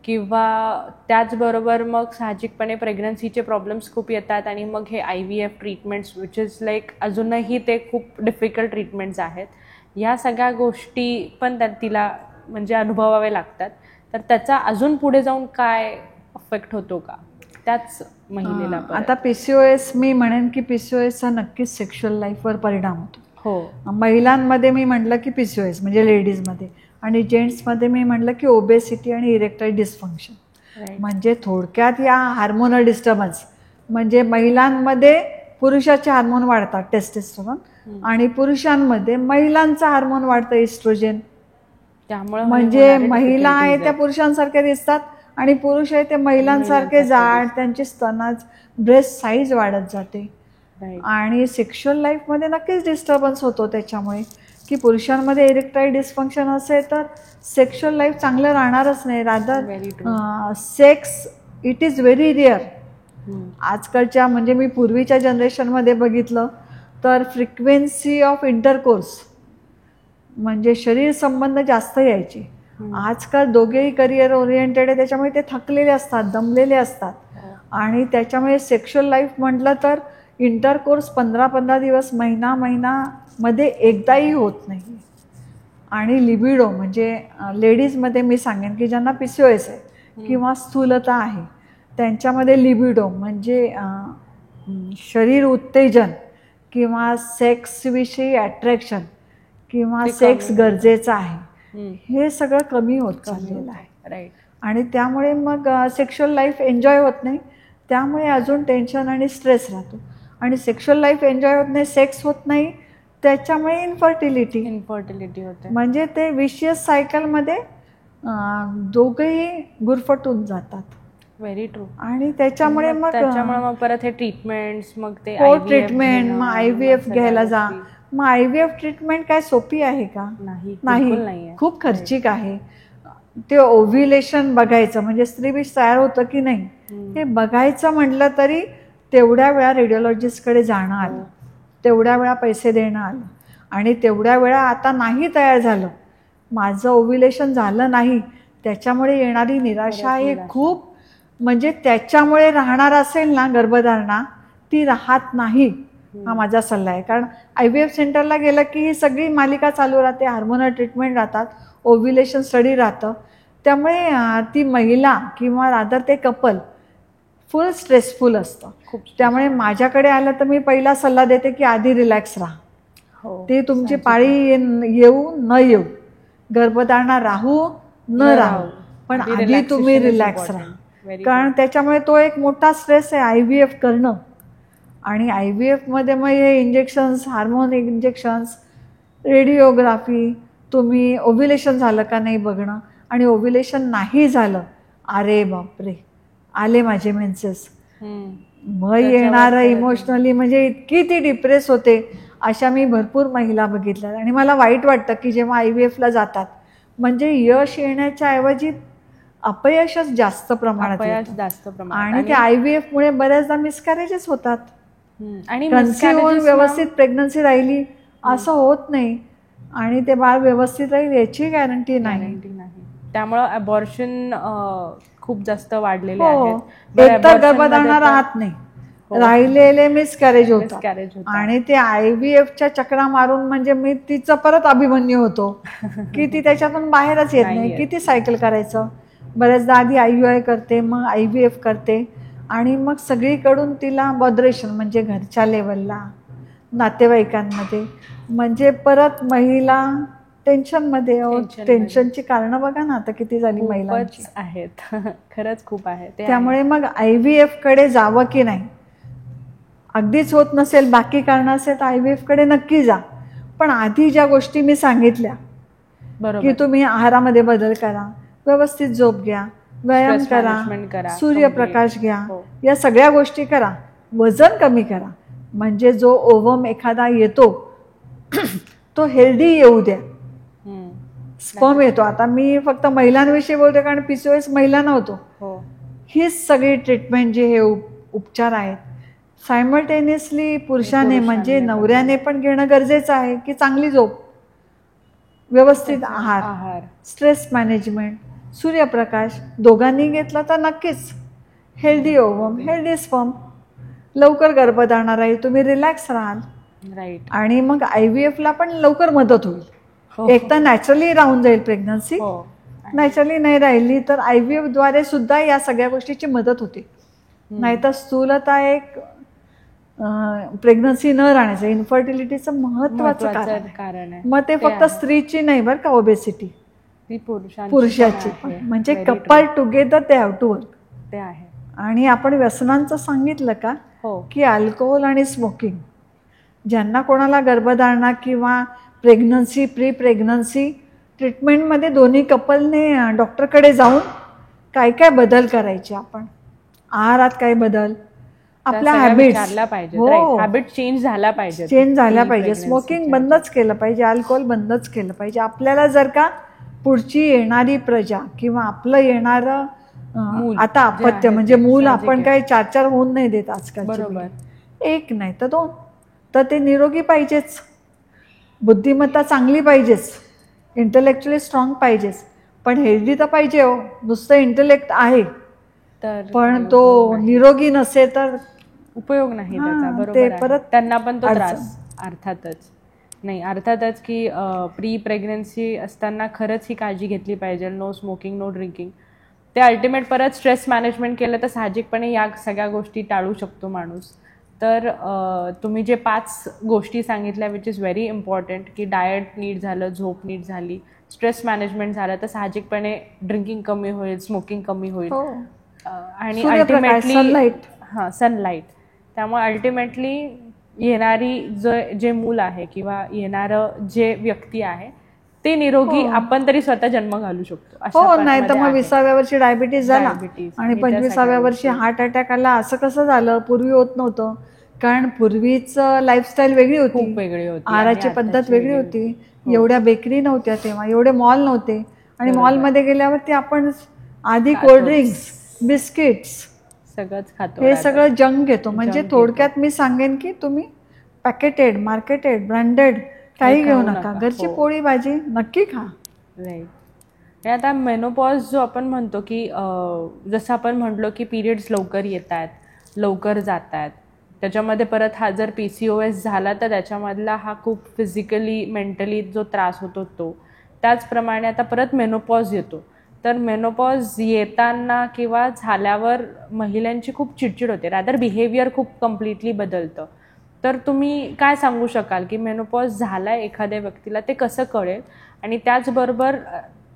किंवा त्याचबरोबर मग साहजिकपणे प्रेग्नन्सीचे प्रॉब्लेम्स खूप येतात आणि मग हे IVF treatments, which is like अजूनही ते खूप डिफिकल्ट ट्रीटमेंट्स आहेत. ह्या सगळ्या गोष्टी पण तिला म्हणजे अनुभवावे लागतात. तर त्याचा अजून पुढे जाऊन काय अफेक्ट होतो का त्याच महिलेला? आता PCOS, मी म्हणेन की PCOSचा नक्कीच सेक्शुअल लाईफवर परिणाम होतो. महिलांमध्ये मी म्हटलं की PCOS म्हणजे लेडीजमध्ये, आणि जेंट्समध्ये मी म्हटलं की ओबेसिटी आणि इरेक्टाईल डिस्फंक्शन. म्हणजे थोडक्यात या हार्मोनल डिस्टर्बन्स, म्हणजे महिलांमध्ये पुरुषाचे हार्मोन वाढतात टेस्टेस्टेरॉन, आणि पुरुषांमध्ये महिलांचा हार्मोन वाढतं इस्ट्रोजन. त्यामुळे म्हणजे महिला आहे त्या पुरुषांसारख्या दिसतात आणि पुरुष आहे ते महिलांसारखे जाड, त्यांची स्तनाच ब्रेस्ट साईज वाढत जाते Right. आणि सेक्शुअल लाईफमध्ये नक्कीच डिस्टर्बन्स होतो त्याच्यामुळे, की पुरुषांमध्ये इरेक्टाईल डिस्फंक्शन असेल तर सेक्शुअल लाईफ चांगलं राहणारच नाही. Very rather sex it is very rear. आजकालच्या म्हणजे मी पूर्वीच्या जनरेशनमध्ये बघितलं तर फ्रिक्वेन्सी ऑफ इंटरकोर्स म्हणजे शरीर संबंध जास्त यायचे. आजकाल दोघेही करिअर ओरिएंटेड आहे, त्याच्यामुळे ते थकलेले असतात, दमलेले असतात आणि त्याच्यामुळे सेक्शुअल लाईफ म्हटलं तर इंटरकोर्स 15-15 दिवस, महिनामध्ये एकदाही होत नाही. आणि लिबिडो म्हणजे लेडीजमध्ये मी सांगेन की ज्यांना PCOS आहे किंवा स्थूलता आहे त्यांच्यामध्ये लिबिडो म्हणजे शरीर उत्तेजन किंवा सेक्सविषयी अट्रॅक्शन किंवा सेक्स गरजेचं आहे, हे सगळं कमी होत चाललेलं आहे. राईट. आणि त्यामुळे मग सेक्शुअल लाईफ एन्जॉय होत नाही, त्यामुळे अजून टेन्शन आणि स्ट्रेस राहतो. आणि सेक्शुअल लाईफ एन्जॉय होत नाही, सेक्स होत नाही, त्याच्यामुळे इन्फर्टिलिटी होते. म्हणजे ते विशियस सायकलमध्ये दोघंही गुरफटून जातात. Very true. आणि त्याच्यामुळे मग परत हे ट्रीटमेंट्स, मग ते ट्रीटमेंट, मग IVF घ्यायला जा. मग IVF ट्रीटमेंट काय सोपी आहे का? नाही, खूप खर्चिक आहे. ते ओव्ह्युलेशन बघायचं म्हणजे स्त्रीबीज तयार होतं की नाही हे बघायचं म्हटलं तरी तेवढ्या वेळा रेडिओलॉजिस्टकडे जाणं आलं, तेवढ्या वेळा पैसे देणं आलं आणि तेवढ्या वेळा आता नाही तयार झालं, माझं ओव्ह्युलेशन झालं नाही, त्याच्यामुळे येणारी निराशा हे खूप म्हणजे त्याच्यामुळे राहणार असेल ना गर्भधारणा ती राहत नाही, हा माझा सल्ला आहे. कारण IVF सेंटरला गेलं की ही सगळी मालिका चालू राहते, हार्मोनल ट्रीटमेंट राहतात, ओव्ह्युलेशन स्टडी राहतं, त्यामुळे ती महिला किंवा रादर ते कपल फुल स्ट्रेसफुल असतं. त्यामुळे माझ्याकडे आलं तर मी पहिला सल्ला देते की आधी रिलॅक्स राहा. ती तुमची पाळी येऊ न येऊ, गर्भधारणा राहू न राहू, पण आधी तुम्ही रिलॅक्स राहा. कारण त्याच्यामुळे तो एक मोठा स्ट्रेस आहे IVF करणं. आणि IVF मध्ये मग हे इंजेक्शन्स, हार्मोन इंजेक्शन्स, रेडिओग्राफी, तुम्ही ओव्ह्युलेशन झालं का नाही बघणं, आणि ओव्ह्युलेशन नाही झालं, अरे बापरे आले माझे मेन्सेस, मग येणारं इमोशनली म्हणजे इतकी ती डिप्रेस होते. अशा मी भरपूर महिला बघितल्या आणि मला वाईट वाटतं की जेव्हा IVF ला जातात म्हणजे यश येण्याच्या ऐवजी अपयशच जास्त प्रमाणात आणि त्या IVF मुळे बऱ्याचदा मिसकॅरेजेस होतात. आणि कन्सीव्ह होऊन व्यवस्थित प्रेग्नन्सी राहिली असं होत नाही आणि ते बाळ व्यवस्थित राहील याची गॅरंटी नाही. त्यामुळं अबॉर्शन खूप जास्त वाढलेले आहेत. एकतर गर्भधारणा राहत नाही, राहिलेले मिसकॅरेज होतात आणि ते IVFच्या चक्रा मारून म्हणजे मी तिचं परत अभिमन्यू होतो की ती त्याच्यातून बाहेरच येत नाही. किती सायकल करायचं. बऱ्याचदा आधी IUI करते, मग IVF करते आणि मग सगळीकडून तिला बॉदरेशन म्हणजे घरच्या लेवलला, नातेवाईकांमध्ये, म्हणजे परत महिला टेन्शनमध्ये. टेन्शनची कारणं बघा ना आता किती झाली महिलांची आहेत. खरंच खूप आहे. त्यामुळे मग IVF कडे जावं की नाही, अगदीच होत नसेल, बाकी कारण असेल तर IVF कडे नक्की जा. पण आधी ज्या गोष्टी मी सांगितल्या की तुम्ही आहारामध्ये बदल करा, व्यवस्थित झोप घ्या, व्यायाम करा, सूर्यप्रकाश घ्या, या सगळ्या गोष्टी करा, वजन कमी करा, म्हणजे जो ओव्हम एखादा येतो तो हेल्दी येऊ द्या. स्पर्म येतो, आता मी फक्त महिलांविषयी बोलते कारण PCOS महिलांना होतो, हीच सगळी ट्रीटमेंट जे हे उपचार आहेत सायमल्टेनियसली पुरुषाने म्हणजे नवऱ्याने पण घेणं गरजेचं आहे की चांगली झोप, व्यवस्थित आहार, स्ट्रेस मॅनेजमेंट, सूर्यप्रकाश दोघांनी घेतला तर नक्कीच हेल्दी ओव्हम, हेल्दी स्पर्म, लवकर गर्भधारणा राहील, तुम्ही रिलॅक्स राहाल. राईट. आणि मग IVF ला पण लवकर मदत होईल. एक तर नॅचरली राहून जाईल प्रेग्नन्सी, नॅचरली नाही राहिली तर IVF द्वारे सुद्धा या सगळ्या गोष्टीची मदत होते. नाहीतर स्थूलता एक प्रेग्नन्सी न राहण्याचं इन्फर्टिलिटीचं महत्वाचं कारण आहे. मग ते फक्त स्त्रीची नाही बरं का, ओबेसिटी पुरुषाची पण, म्हणजे couple together they have to work. ते आहे. आणि आपण व्यसनांचं सांगितलं का की अल्कोहोल आणि स्मोकिंग, ज्यांना कोणाला गर्भधारणा किंवा प्रेग्नन्सी, प्री प्रेग्नन्सी ट्रीटमेंटमध्ये दोन्ही कपलने डॉक्टरकडे जाऊन काय काय बदल करायचे आपण, आहारात काय बदल, आपल्या हॅबिट्स हॅबिट चेंज झाला पाहिजे, स्मोकिंग बंदच केलं पाहिजे, अल्कोहोल बंदच केलं पाहिजे. आपल्याला जर का पुढची येणारी प्रजा किंवा आपलं येणारं आता अपत्य म्हणजे मूल आपण काही 4-4 होऊन नाही देत आजकाल, एक नाही तर 2, तर ते निरोगी पाहिजेच, बुद्धिमत्ता चांगली पाहिजेच, इंटेलेक्च्युअली स्ट्रॉंग पाहिजेच, पण हेल्दी तर पाहिजे हो. नुसतं इंटेलेक्ट आहे तर पण तो निरोगी नसेल तर उपयोग नाही त्याचा. बरोबर, परत त्यांना पण तो त्रास. अर्थातच की प्री प्रेग्नन्सी असताना खरंच ही काळजी घेतली पाहिजे. No smoking, no drinking. ते अल्टिमेट परत स्ट्रेस मॅनेजमेंट केलं तर साहजिकपणे या सगळ्या गोष्टी टाळू शकतो माणूस. तर तुम्ही जे 5 गोष्टी सांगितल्या विच इज व्हेरी इम्पॉर्टंट, की डाएट नीट झालं, झोप नीट झाली, स्ट्रेस मॅनेजमेंट झालं तर साहजिकपणे ड्रिंकिंग कमी होईल, स्मोकिंग कमी होईल. आणि अल्टिमेटली सनलाईट. त्यामुळे अल्टिमेटली येणारी जे मूल आहे किंवा येणारं जे व्यक्ती आहे ते निरोगी आपण तरी स्वतः जन्म घालू शकतो. नाही तर मग 20व्या वर्षी डायबिटीज झाला आणि 25व्या वर्षी हार्ट अटॅक आला. असं कसं झालं? पूर्वी होत नव्हतं, कारण पूर्वीच लाईफस्टाईल वेगळी होती, आहाराची पद्धत वेगळी होती. एवढ्या बेकरी नव्हत्या तेव्हा, एवढे मॉल नव्हते, आणि मॉलमध्ये गेल्यावरती आपण आधी कोल्ड्रिंक्स, बिस्किट्स सगळंच खातो, हे सगळं जंक घेतो. म्हणजे थोडक्यात मी सांगेन की तुम्ही पॅकेटेड, मार्केटेड, ब्रँडेड काही घेऊ नका, घरची पोळी भाजी नक्की खा. राईट. आता मेनोपॉज जो आपण म्हणतो की जसं आपण म्हटलो की पिरियड्स लवकर येत आहेत, लवकर जात आहेत, त्याच्यामध्ये परत हा जर PCOS झाला तर त्याच्यामधला हा खूप फिजिकली मेंटली जो त्रास होतो तो, त्याचप्रमाणे आता परत मेनोपॉज येतो. तर मेनोपॉज येताना किंवा झाल्यावर महिलांची खूप चिडचिड होते, रादर बिहेवियर खूप कम्प्लिटली बदलतं. तर तुम्ही काय सांगू शकाल की मेनोपॉज झालाय एखाद्या व्यक्तीला ते कसं कळेल, आणि त्याचबरोबर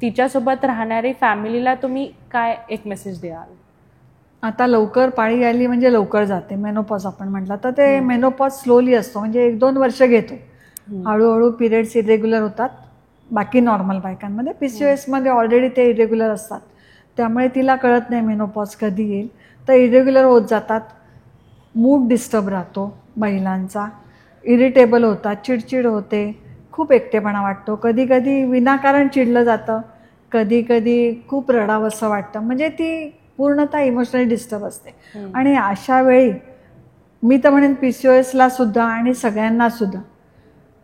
तिच्यासोबत राहणारी फॅमिलीला तुम्ही काय एक मेसेज द्याल? आता लवकर पाळी आली म्हणजे लवकर जाते मेनोपॉज आपण म्हटलं तर ते मेनोपॉज स्लोली असतो, म्हणजे 1-2 वर्ष घेतो. हळूहळू पिरियड्स इरेग्युलर होतात बाकी नॉर्मल बायकांमध्ये. PCOS मध्ये ऑलरेडी ते इरेग्युलर असतात, त्यामुळे तिला कळत नाही मेनोपॉज कधी येईल, तर इरेग्युलर होत जातात. मूड डिस्टर्ब राहतो महिलांचा, इरिटेबल होतात, चिडचिड होते, खूप एकटेपणा वाटतो, कधी कधी विनाकारण चिडलं जातं, कधी कधी खूप रडावंसं वाटतं, म्हणजे ती पूर्णतः इमोशनली डिस्टर्ब असते. आणि अशा वेळी मी तर म्हणेन PCOSला सुद्धा आणि सगळ्यांना सुद्धा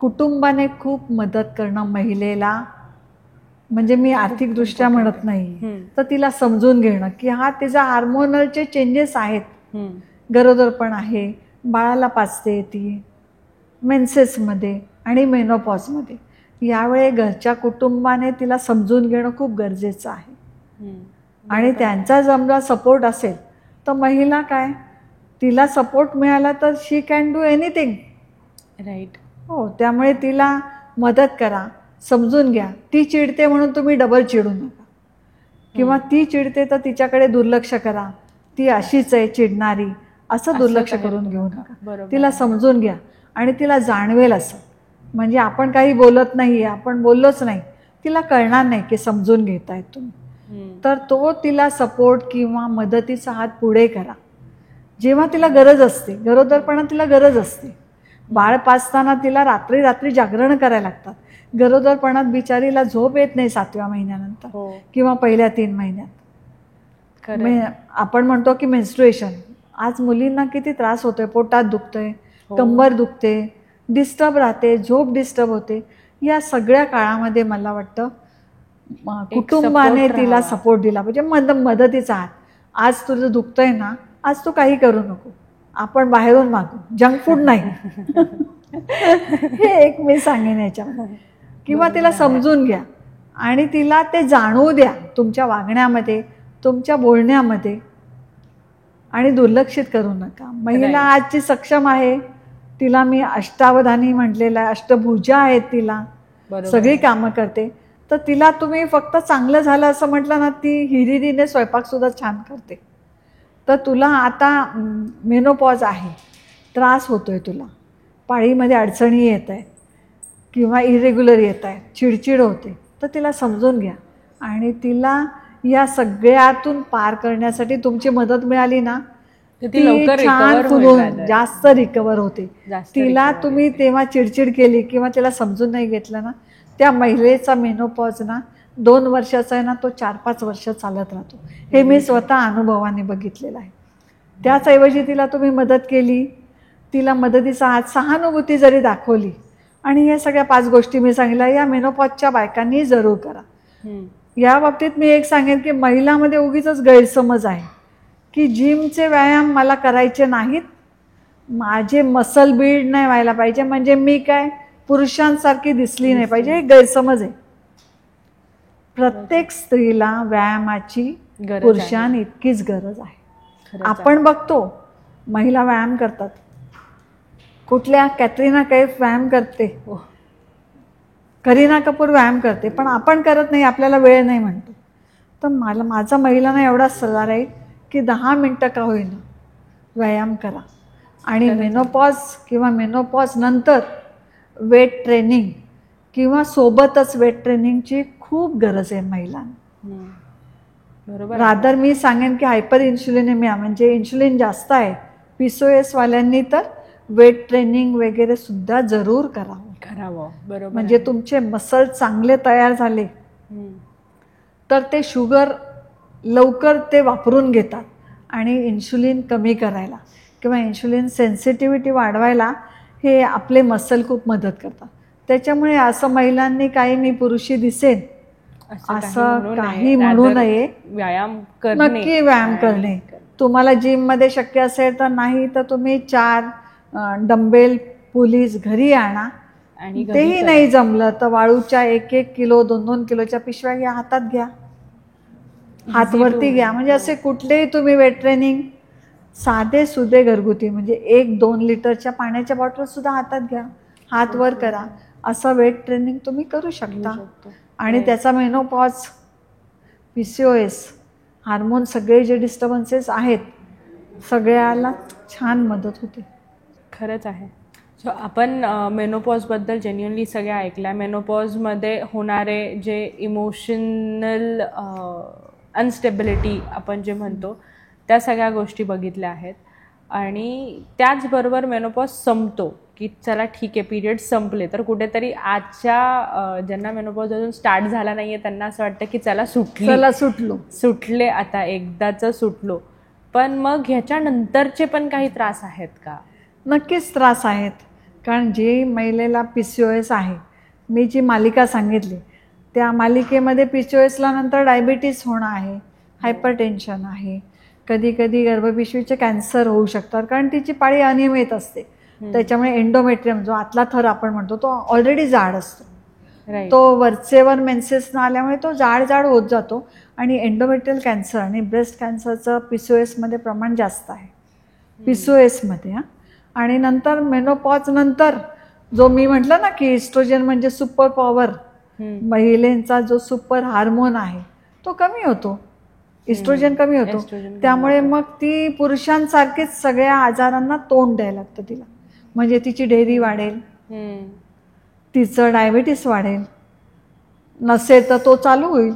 कुटुंबाने खूप मदत करणं महिलेला, म्हणजे मी आर्थिकदृष्ट्या म्हणत नाही, तर तिला समजून घेणं की हा तिचा हार्मोनलचे चेंजेस आहेत, गरोदरपण आहे, बाळाला पाजते ती, मेन्सेसमध्ये आणि मेनोपॉजमध्ये, यावेळी घरच्या कुटुंबाने तिला समजून घेणं खूप गरजेचं आहे. आणि त्यांचा जमला सपोर्ट असेल तर महिला काय, तिला सपोर्ट मिळाला तर शी कॅन डू एनिथिंग. राईट. हो, त्यामुळे तिला मदत करा, समजून घ्या. ती चिडते म्हणून तुम्ही डबल चिडू नका, किंवा ती चिडते तर तिच्याकडे दुर्लक्ष करा, ती अशीच आहे चिडणारी, असं दुर्लक्ष करून घेऊ नका. तिला समजून घ्या आणि तिला जाणवेल असं, म्हणजे आपण काही बोलत नाही, आपण बोललोच नाही, तिला कळणार नाही की समजून घेतायत तुम्ही. तर तो तिला सपोर्ट किंवा मदतीचा हात पुढे करा जेव्हा तिला गरज असते. गरोदरपणात तिला गरज असते, बाळ पाजताना तिला रात्री रात्री जागरण करायला लागतात. गरोदरपणात बिचारीला झोप येत नाही 7व्या महिन्यानंतर किंवा पहिल्या 3 महिन्यात. आपण म्हणतो की मेन्स्ट्रुएशन, आज मुलींना किती त्रास होतोय, पोटात दुखतंय, कंबर दुखते, डिस्टर्ब राहते, झोप डिस्टर्ब होते. या सगळ्या काळामध्ये मला वाटतं कुटुंबाने तिला सपोर्ट दिला पाहिजे, मदतीचा हात. आज तुझं दुखतंय ना, आज तू काही करू नको, आपण बाहेरून मागू, जंक फूड नाही. हे एक मी सांगेन याच्यामध्ये. किंवा तिला समजून घ्या आणि तिला ते जाणवू द्या तुमच्या वागण्यामध्ये, तुमच्या बोलण्यामध्ये, आणि दुर्लक्षित करू नका. महिला आजची सक्षम आहे, तिला मी अष्टावधानी म्हटलेलं आहे, अष्टभुजा आहेत तिला, सगळी कामं करते. तर तिला तुम्ही फक्त चांगलं झालं असं म्हटलं ना, ती हिरिरीने स्वयंपाकसुद्धा छान करते. तर तुला आता मेनोपॉज आहे, त्रास होतोय, तुला पाळीमध्ये अडचणी येत आहे किंवा इरेग्युलर येत आहे, चिडचिड होते, तर तिला समजून घ्या आणि तिला या सगळ्यातून पार करण्यासाठी तुमची मदत मिळाली ना, तर ती लवकर छान recover फुलून होईल rather. जास्त रिकवर होते. जास्त तिला recover तुम्ही तेव्हा चिडचिड केली किंवा तिला समजून नाही घेतलं ना, त्या महिलेचा मेनोपॉज ना 2 वर्षाचा आहे ना, तो 4-5 वर्ष चालत राहतो. हे मी स्वतः अनुभवाने बघितलेलं आहे. त्याचऐवजी तिला तुम्ही मदत केली, तिला मदतीचा हात, सहानुभूती जरी दाखवली आणि या सगळ्या 5 गोष्टी मी सांगितल्या, या मेनोपॉजच्या बायकांनी जरूर करा. या बाबतीत मी एक सांगेन की महिलांमध्ये उगीचच गैरसमज आहे की जिमचे व्यायाम मला करायचे नाहीत, माझे मसल बिल्ड नाही व्हायला पाहिजे म्हणजे मी काय पुरुषांसारखी दिसली नाही पाहिजे, हे गैरसमज आहे. प्रत्येक स्त्रीला व्यायामाची पुरुषांइतकीच गरज आहे. आपण बघतो महिला व्यायाम करतात, कुठल्या कॅटरीना कैफ व्यायाम करते, करीना कपूर व्यायाम करते, पण आपण करत नाही, आपल्याला वेळ नाही म्हणतो. तर माझा महिलांना एवढा सल्ला राहील की 10 मिनटं का होईना व्यायाम करा. आणि मेनोपॉज किंवा मेनोपॉज नंतर वेट ट्रेनिंग किंवा सोबतच वेट ट्रेनिंगची खूप गरज आहे महिलांना. बरोबर. रादर मी सांगेन की हायपर इन्शुलिनेमिया म्हणजे इन्शुलिन जास्त आहे PCOS वाल्यांनी तर वेट ट्रेनिंग वगैरे सुद्धा जरूर करावं. बरोबर. म्हणजे तुमचे मसल चांगले तयार झाले तर ते शुगर लवकर ते वापरून घेतात आणि इन्शुलिन कमी करायला किंवा इन्शुलिन सेन्सिटिव्हिटी वाढवायला हे आपले मसल खूप मदत करतात. त्याच्यामुळे असं महिलांनी काही मी पुरुषी दिसेन असं काही म्हणू नये. व्यायाम नक्की व्यायाम करणे. तुम्हाला जिममध्ये शक्य असेल तर, नाही तर तुम्ही 4 डंबेल पुलीज घरी आणा. आणि तेही नाही जमलं तर वाळूच्या 1-1 किलो 2-2 किलोच्या पिशव्या घ्या, हातात घ्या, हात वरती घ्या. म्हणजे असे कुठलेही तुम्ही वेट ट्रेनिंग साधे सुधे घरगुती म्हणजे 1-2 लिटरच्या पाण्याच्या बॉटल सुद्धा हातात घ्या, हात वर करा, असं वेट ट्रेनिंग तुम्ही करू शकता. आणि त्याचा मेनोपॉज, PCOS, हार्मोन सगळे जे डिस्टर्बन्सेस आहेत सगळ्याला छान मदत होते. खरंच आहे. सो आपण मेनोपॉजबद्दल जेन्युअनली सगळ्या ऐकल्या. मेनोपॉजमध्ये होणारे जे इमोशनल अनस्टेबिलिटी आपण जे म्हणतो त्या सगळ्या गोष्टी बघितल्या आहेत. आणि त्याचबरोबर मेनोपॉज संपतो की चला ठीक आहे पिरियड संपले, तर कुठेतरी आजच्या ज्यांना मेनोपॉज अजून स्टार्ट झाला नाही आहे त्यांना असं वाटतं की चला सुटले आता एकदाचं सुटलो. पण मग ह्याच्यानंतरचे पण काही त्रास आहेत का? नक्कीच त्रास आहेत. कारण जी महिलेला PCOS आहे, मी जी मालिका सांगितली त्या मालिकेमध्ये PCOSला नंतर डायबिटीस होणं आहे, हायपरटेन्शन आहे, कधी कधी गर्भपिशवीचे कॅन्सर होऊ शकतात कारण तिची पाळी अनियमित असते. त्याच्यामुळे एंडोमेट्रियम जो आतला थर आपण म्हणतो तो ऑलरेडी जाड असतो, तो वरचेवर मेन्सेस न आल्यामुळे तो जाड होत जातो. आणि एंडोमेट्रियल कॅन्सर आणि ब्रेस्ट कॅन्सरचं PCOSमध्ये प्रमाण जास्त आहे, PCOSमध्ये. आणि नंतर मेनोपॉज नंतर जो मी म्हटलं ना की इस्ट्रोजन म्हणजे सुपर पॉवर, महिलेचा जो सुपर हार्मोन आहे तो कमी होतो, इस्ट्रोजन कमी होतो. त्यामुळे मग ती पुरुषांसारखीच सगळ्या आजारांना तोंड द्यायला लागतं तिला. म्हणजे तिची डेअरी वाढेल, तिचं डायबिटीस वाढेल, नसेल तर तो चालू होईल,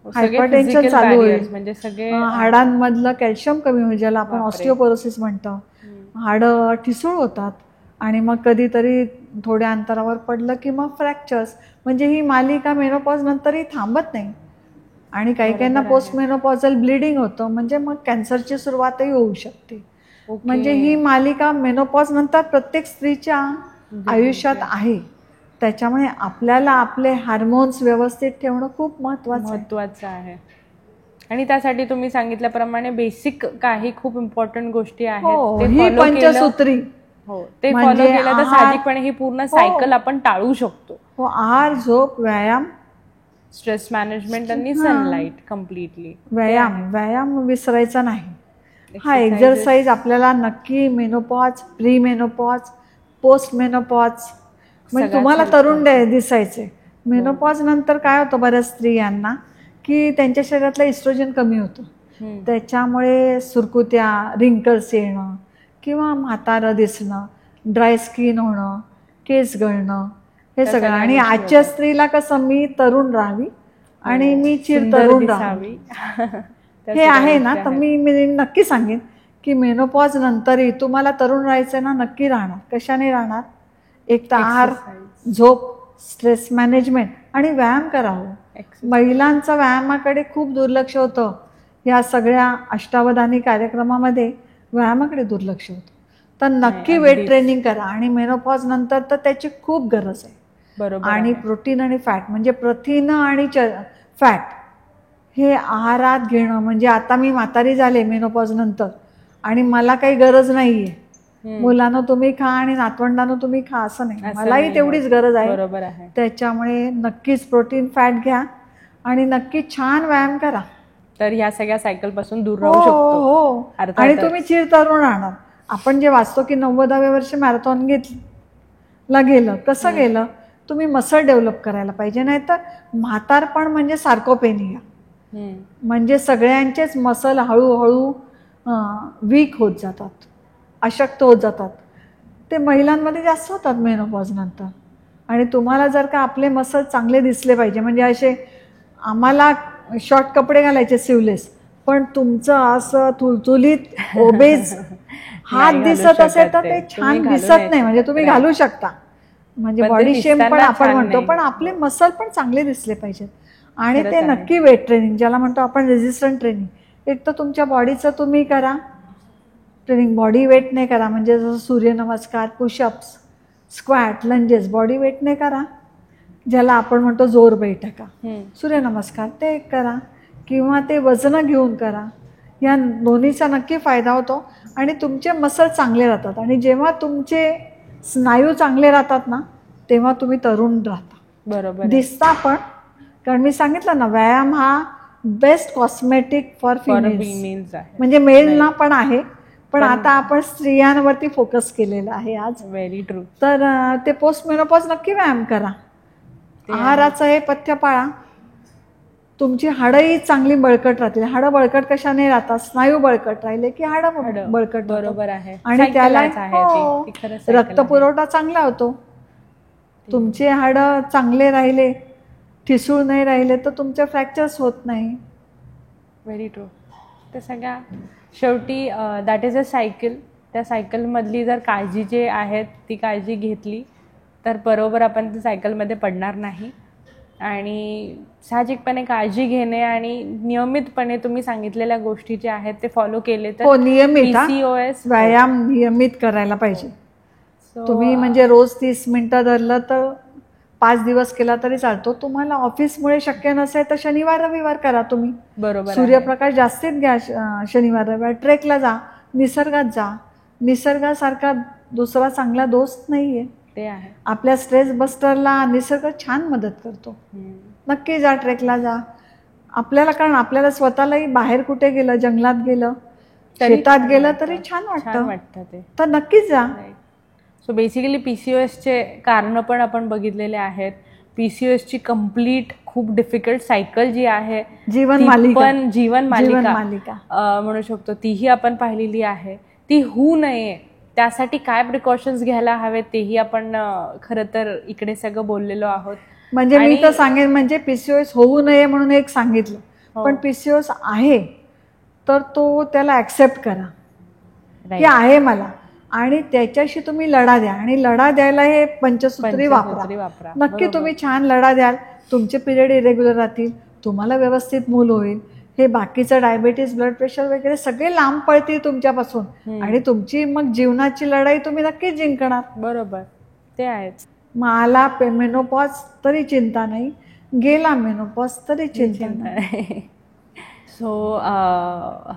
हायपरटेन्शन चालू होईल, म्हणजे सगळे हाडांमधलं कॅल्शियम कमी होईल ज्याला आपण ऑस्टिओपोरोसिस म्हणतो, हाडं ठिसूळ होतात. आणि मग कधीतरी थोड्या अंतरावर पडलं की मग फ्रॅक्चर्स. म्हणजे ही मालिका मेनोपॉज नंतरही थांबत नाही. आणि काही काहींना पोस्ट मेनोपॉझल ब्लिडिंग होतं, म्हणजे मग कॅन्सरची सुरुवातही होऊ शकते. म्हणजे ही मालिका मेनोपॉज नंतर प्रत्येक स्त्रीच्या आयुष्यात आहे. त्याच्यामुळे आपल्याला आपले हार्मोन्स व्यवस्थित ठेवणं खूप महत्त्वाचं आहे. आणि त्यासाठी तुम्ही सांगितल्याप्रमाणे बेसिक काही खूप इम्पॉर्टंट गोष्टी आहेत, ही पंचसूत्री ते फॉलो केलं तर साहजिकपणे ही पूर्ण सायकल आपण टाळू शकतो. आहार, झोप, व्यायाम, स्ट्रेस मॅनेजमेंट आणि सनलाईट कम्प्लिटली. व्यायाम विसरायचा नाही. हा एक्झरसाइज आपल्याला नक्की menopause, pre menopause, post menopause, म्हणजे तुम्हाला तरुण दिसायचे. मेनोपॉज नंतर काय होतं बऱ्याच स्त्रियांना की त्यांच्या शरीरातलं इस्ट्रोजन कमी होतं, त्याच्यामुळे सुरकुत्या, रिंकल्स येणं किंवा म्हातारं दिसणं, ड्राय स्किन होणं, केस गळणं, हे सगळं. आणि आजच्या स्त्रीला कसं मी तरुण राहावी आणि मी चिर सुंदर तरुण राहावी. दिसावी. हे आहे ना, तर मी नक्की सांगेन की मेनोपॉज नंतरही तुम्हाला तरुण राहायचं ना, नक्की राहणार. कशाने राहणार? एक तर आहार, झोप, स्ट्रेस मॅनेजमेंट आणि व्यायाम करावं. महिलांचं व्यायामाकडे खूप दुर्लक्ष होतं. या सगळ्या अष्टावधानी कार्यक्रमामध्ये व्यायामाकडे दुर्लक्ष होतं. तर नक्की वेट ट्रेनिंग करा आणि मेनोपॉज नंतर तर त्याची खूप गरज आहे. बरोबर. आणि प्रोटीन आणि फॅट म्हणजे प्रथिन आणि फॅट हे आहारात घेणं. म्हणजे आता मी म्हातारी झाले मेनोपॉज नंतर आणि मला काही गरज नाहीये. मुलांना तुम्ही खा आणि नातवंडांना तुम्ही खा असं नाही, मलाही तेवढीच गरज आहे. बरोबर आहे. त्याच्यामुळे नक्कीच प्रोटीन फॅट घ्या आणि नक्की छान व्यायाम करा. तर ह्या सगळ्या सायकल पासून दूर राहू शकतो. हो. आणि तुम्ही चिर तरुण राहणार. आपण जे वाचतो की 90व्या वर्षी मॅरेथॉन घेतला गेलं, कसं गेलं? तुम्ही मसल डेव्हलप करायला पाहिजे. नाही तर म्हातारपण म्हणजे सार्कोपेनिया, म्हणजे सगळ्यांचेच मसल हळूहळू वीक होत जातात, अशक्त होत जातात. ते महिलांमध्ये जास्त होतात मेनोपॉज नंतर. आणि तुम्हाला जर का आपले मसल चांगले दिसले पाहिजे, म्हणजे असे आम्हाला शॉर्ट कपडे घालायचे सिवलेस, पण तुमचं असं तुलतुलीत ओबेज हात दिसत असेल तर ते छान दिसत नाही. म्हणजे तुम्ही घालू शकता, म्हणजे बॉडी शेम पण आपण म्हणतो, पण आपले मसल पण चांगले दिसले पाहिजेत. आणि ते नक्की वेट ट्रेनिंग ज्याला म्हणतो आपण रेझिस्टंट ट्रेनिंग. एक तर तुमच्या बॉडीचं तुम्ही करा ट्रेनिंग, बॉडी वेटने करा. म्हणजे जसं सूर्यनमस्कार, पुशअप्स, स्क्वॅट, लंजेस बॉडी वेटने करा. ज्याला आपण म्हणतो जोर बैठका, सूर्यनमस्कार ते करा, किंवा ते वजनं घेऊन करा. या दोन्हीचा नक्की फायदा होतो आणि तुमचे मसल चांगले राहतात. आणि जेव्हा तुमचे स्नायू चांगले राहतात ना, तेव्हा तुम्ही तरुण राहता. बरोबर दिसता पण. कारण मी सांगितलं ना, व्यायाम हा बेस्ट कॉस्मेटिक फॉर फिमेल्स आहे. म्हणजे मेलना पण आहे, पण आता आपण स्त्रियांवरती फोकस केलेला आहे आज. Very true. तर ते पोस्ट मेनोपॉज नक्की व्यायाम करा. आहाराचं हे पथ्य पाळा. तुमची हाडंही चांगली बळकट राहतील. हाडं बळकट कशाने राहतात? स्नायू बळकट राहिले की हाडं बळकट. बरोबर आहे. आणि त्याला रक्तपुरवठा चांगला होतो. तुमचे हाडं चांगले राहिले, ठिसूळ नाही राहिले, तर तुमचे फ्रॅक्चर्स होत नाही. Very true. ते सगळ्या शेवटी दॅट इज अ सायकल. त्या सायकलमधली जर काळजी जे आहेत ती काळजी घेतली तर बरोबर आपण त्या सायकलमध्ये पडणार नाही. आणि साहजिकपणे काळजी घेणे आणि नियमितपणे तुम्ही सांगितलेल्या गोष्टी ज्या आहेत ते फॉलो केले तर नियमित PCOS व्यायाम नियमित करायला पाहिजे. तुम्ही म्हणजे रोज 30 मिनिटं धरलं तर 5 दिवस केला तरी चालतो. तुम्हाला ऑफिसमुळे शक्य नसेल तर शनिवार रविवार करा तुम्ही. बरोबर. सूर्यप्रकाश जास्तीत घ्या. शनिवार रविवार ट्रेकला जा, निसर्गात जा. निसर्गासारखा दुसरा चांगला दोस्त नाहीये. ते आहे. आपल्या स्ट्रेस बस्टरला निसर्ग छान मदत करतो. नक्की जा, ट्रेकला जा. आपल्याला, कारण आपल्याला स्वतःलाही बाहेर कुठे गेलं, जंगलात गेलं, शेतात गेलं तरी छान वाटतं ते. तर नक्कीच जा. सो बेसिकली PCOSचे कारणं पण आपण बघितलेले आहेत. PCOSची कम्प्लीट खूप डिफिकल्ट सायकल जी आहे, जीवन मालिका म्हणू शकतो, तीही आपण पाहिलेली आहे. ती होऊ नये त्यासाठी काय प्रिकॉशन्स घ्यायला हवेत तेही आपण खरं तर इकडे सगळं बोललेलो आहोत. म्हणजे मी तर सांगेन, म्हणजे PCOS होऊ नये म्हणून एक सांगितलं, पण PCOS आहे तर तो त्याला ऍक्सेप्ट करा की आहे मला, आणि त्याच्याशी तुम्ही लढा द्या. आणि लढा द्यायला हे पंचसूत्री वापरा. नक्की तुम्ही छान लढा द्याल. तुमचे पिरियड इरेग्युलर राहतील, तुम्हाला व्यवस्थित मूल होईल. हे बाकीचं डायबिटीस, ब्लड प्रेशर वगैरे सगळे लांब पळतील तुमच्यापासून, आणि तुमची मग जीवनाची लढाई तुम्ही नक्कीच जिंकणार. बरोबर, ते आहेच. मला मेनोपॉज तरी चिंता नाही, गेला मेनोपॉज तरी चिंता नाही. सो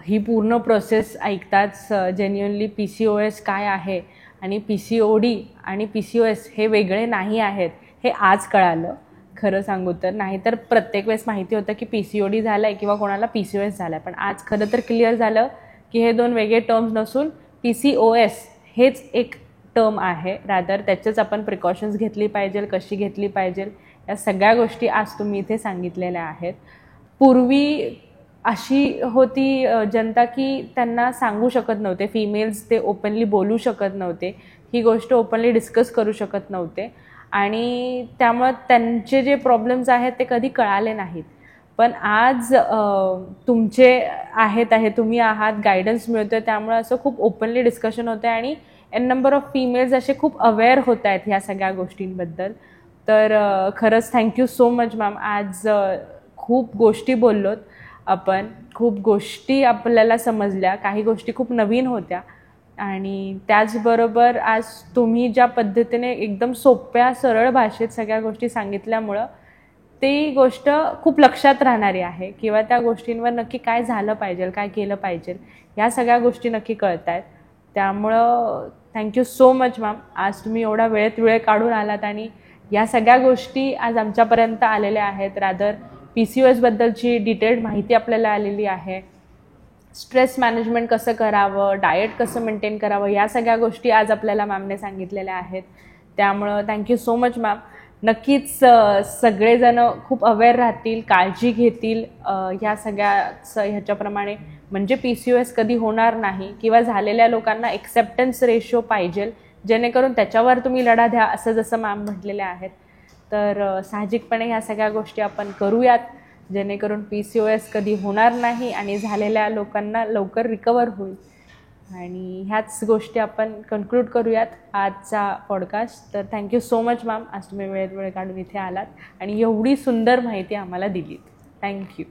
ही पूर्ण प्रोसेस ऐकताच जेन्युअनली PCOS काय आहे आणि PCOD आणि PCOS हे वेगळे नाही आहेत हे आज कळालं, खरं सांगू तर. नाहीतर प्रत्येक वेळेस माहिती होतं की PCOD झालं आहे किंवा कोणाला PCOS झाला आहे, पण आज खरं तर क्लिअर झालं की हे दोन वेगळे टर्म्स नसून PCOS हेच एक टर्म आहे. रादर त्याचेच आपण प्रिकॉशन्स घेतली पाहिजे, कशी घेतली पाहिजे, या सगळ्या गोष्टी आज तुम्ही इथे सांगितलेल्या आहेत. पूर्वी अशी होती जनता की त्यांना सांगू शकत नव्हते, फिमेल्स ते ओपनली बोलू शकत नव्हते, ही गोष्ट ओपनली डिस्कस करू शकत नव्हते, आणि त्यामुळे त्यांचे जे प्रॉब्लेम्स आहेत ते कधी कळाले नाहीत. पण आज तुमचे तुम्ही आहात, गायडन्स मिळतोय, त्यामुळे असं खूप ओपनली डिस्कशन होतं आणि नंबर ऑफ फिमेल्स असे खूप अवेअर होत आहेत ह्या सगळ्या गोष्टींबद्दल. तर खरंच थँक्यू सो मच मॅम. आज खूप गोष्टी बोललोत आपण, खूप गोष्टी आपल्याला समजल्या, काही गोष्टी खूप नवीन होत्या आणि त्याचबरोबर आज तुम्ही ज्या पद्धतीने एकदम सोप्या सरळ भाषेत सगळ्या गोष्टी सांगितल्यामुळं ती गोष्ट खूप लक्षात राहणारी आहे किंवा त्या गोष्टींवर नक्की काय झालं पाहिजे, काय केलं पाहिजे, ह्या सगळ्या गोष्टी नक्की कळत आहेत. त्यामुळं थँक्यू सो मच मॅम. आज तुम्ही एवढा वेळ काढून आलात आणि या सगळ्या गोष्टी आज आमच्यापर्यंत आलेल्या आहेत. रादर PCOS बद्दलची डिटेल्ड माहिती आपल्याला आलेली आहे. स्ट्रेस मॅनेजमेंट कसं करावं, डाएट कसं मेंटेन करावं, या सगळ्या गोष्टी आज आपल्याला मॅमने सांगितलेल्या आहेत. त्यामुळं थँक्यू सो मच मॅम. नक्कीच सगळेजण खूप अवेअर राहतील, काळजी घेतील ह्या ह्याच्याप्रमाणे, म्हणजे PCOS कधी होणार नाही किंवा झालेल्या लोकांना एक्सेप्टन्स रेशो पाहिजे, जेणेकरून त्याच्यावर तुम्ही लढा द्या, असं जसं मॅम म्हटलेल्या आहेत. तर साहजिकपणे ह्या सगळ्या गोष्टी आपण करूयात, जेणेकरून PCOS कधी होणार नाही आणि झालेल्या लोकांना लवकर रिकवर होईल. आणि ह्याच गोष्टी आपण कन्क्लूड करूयात आजचा पॉडकास्ट. तर थँक्यू सो मच मॅम. आज तुम्ही वेळ काढून इथे आलात आणि एवढी सुंदर माहिती आम्हाला दिलीत. थँक्यू.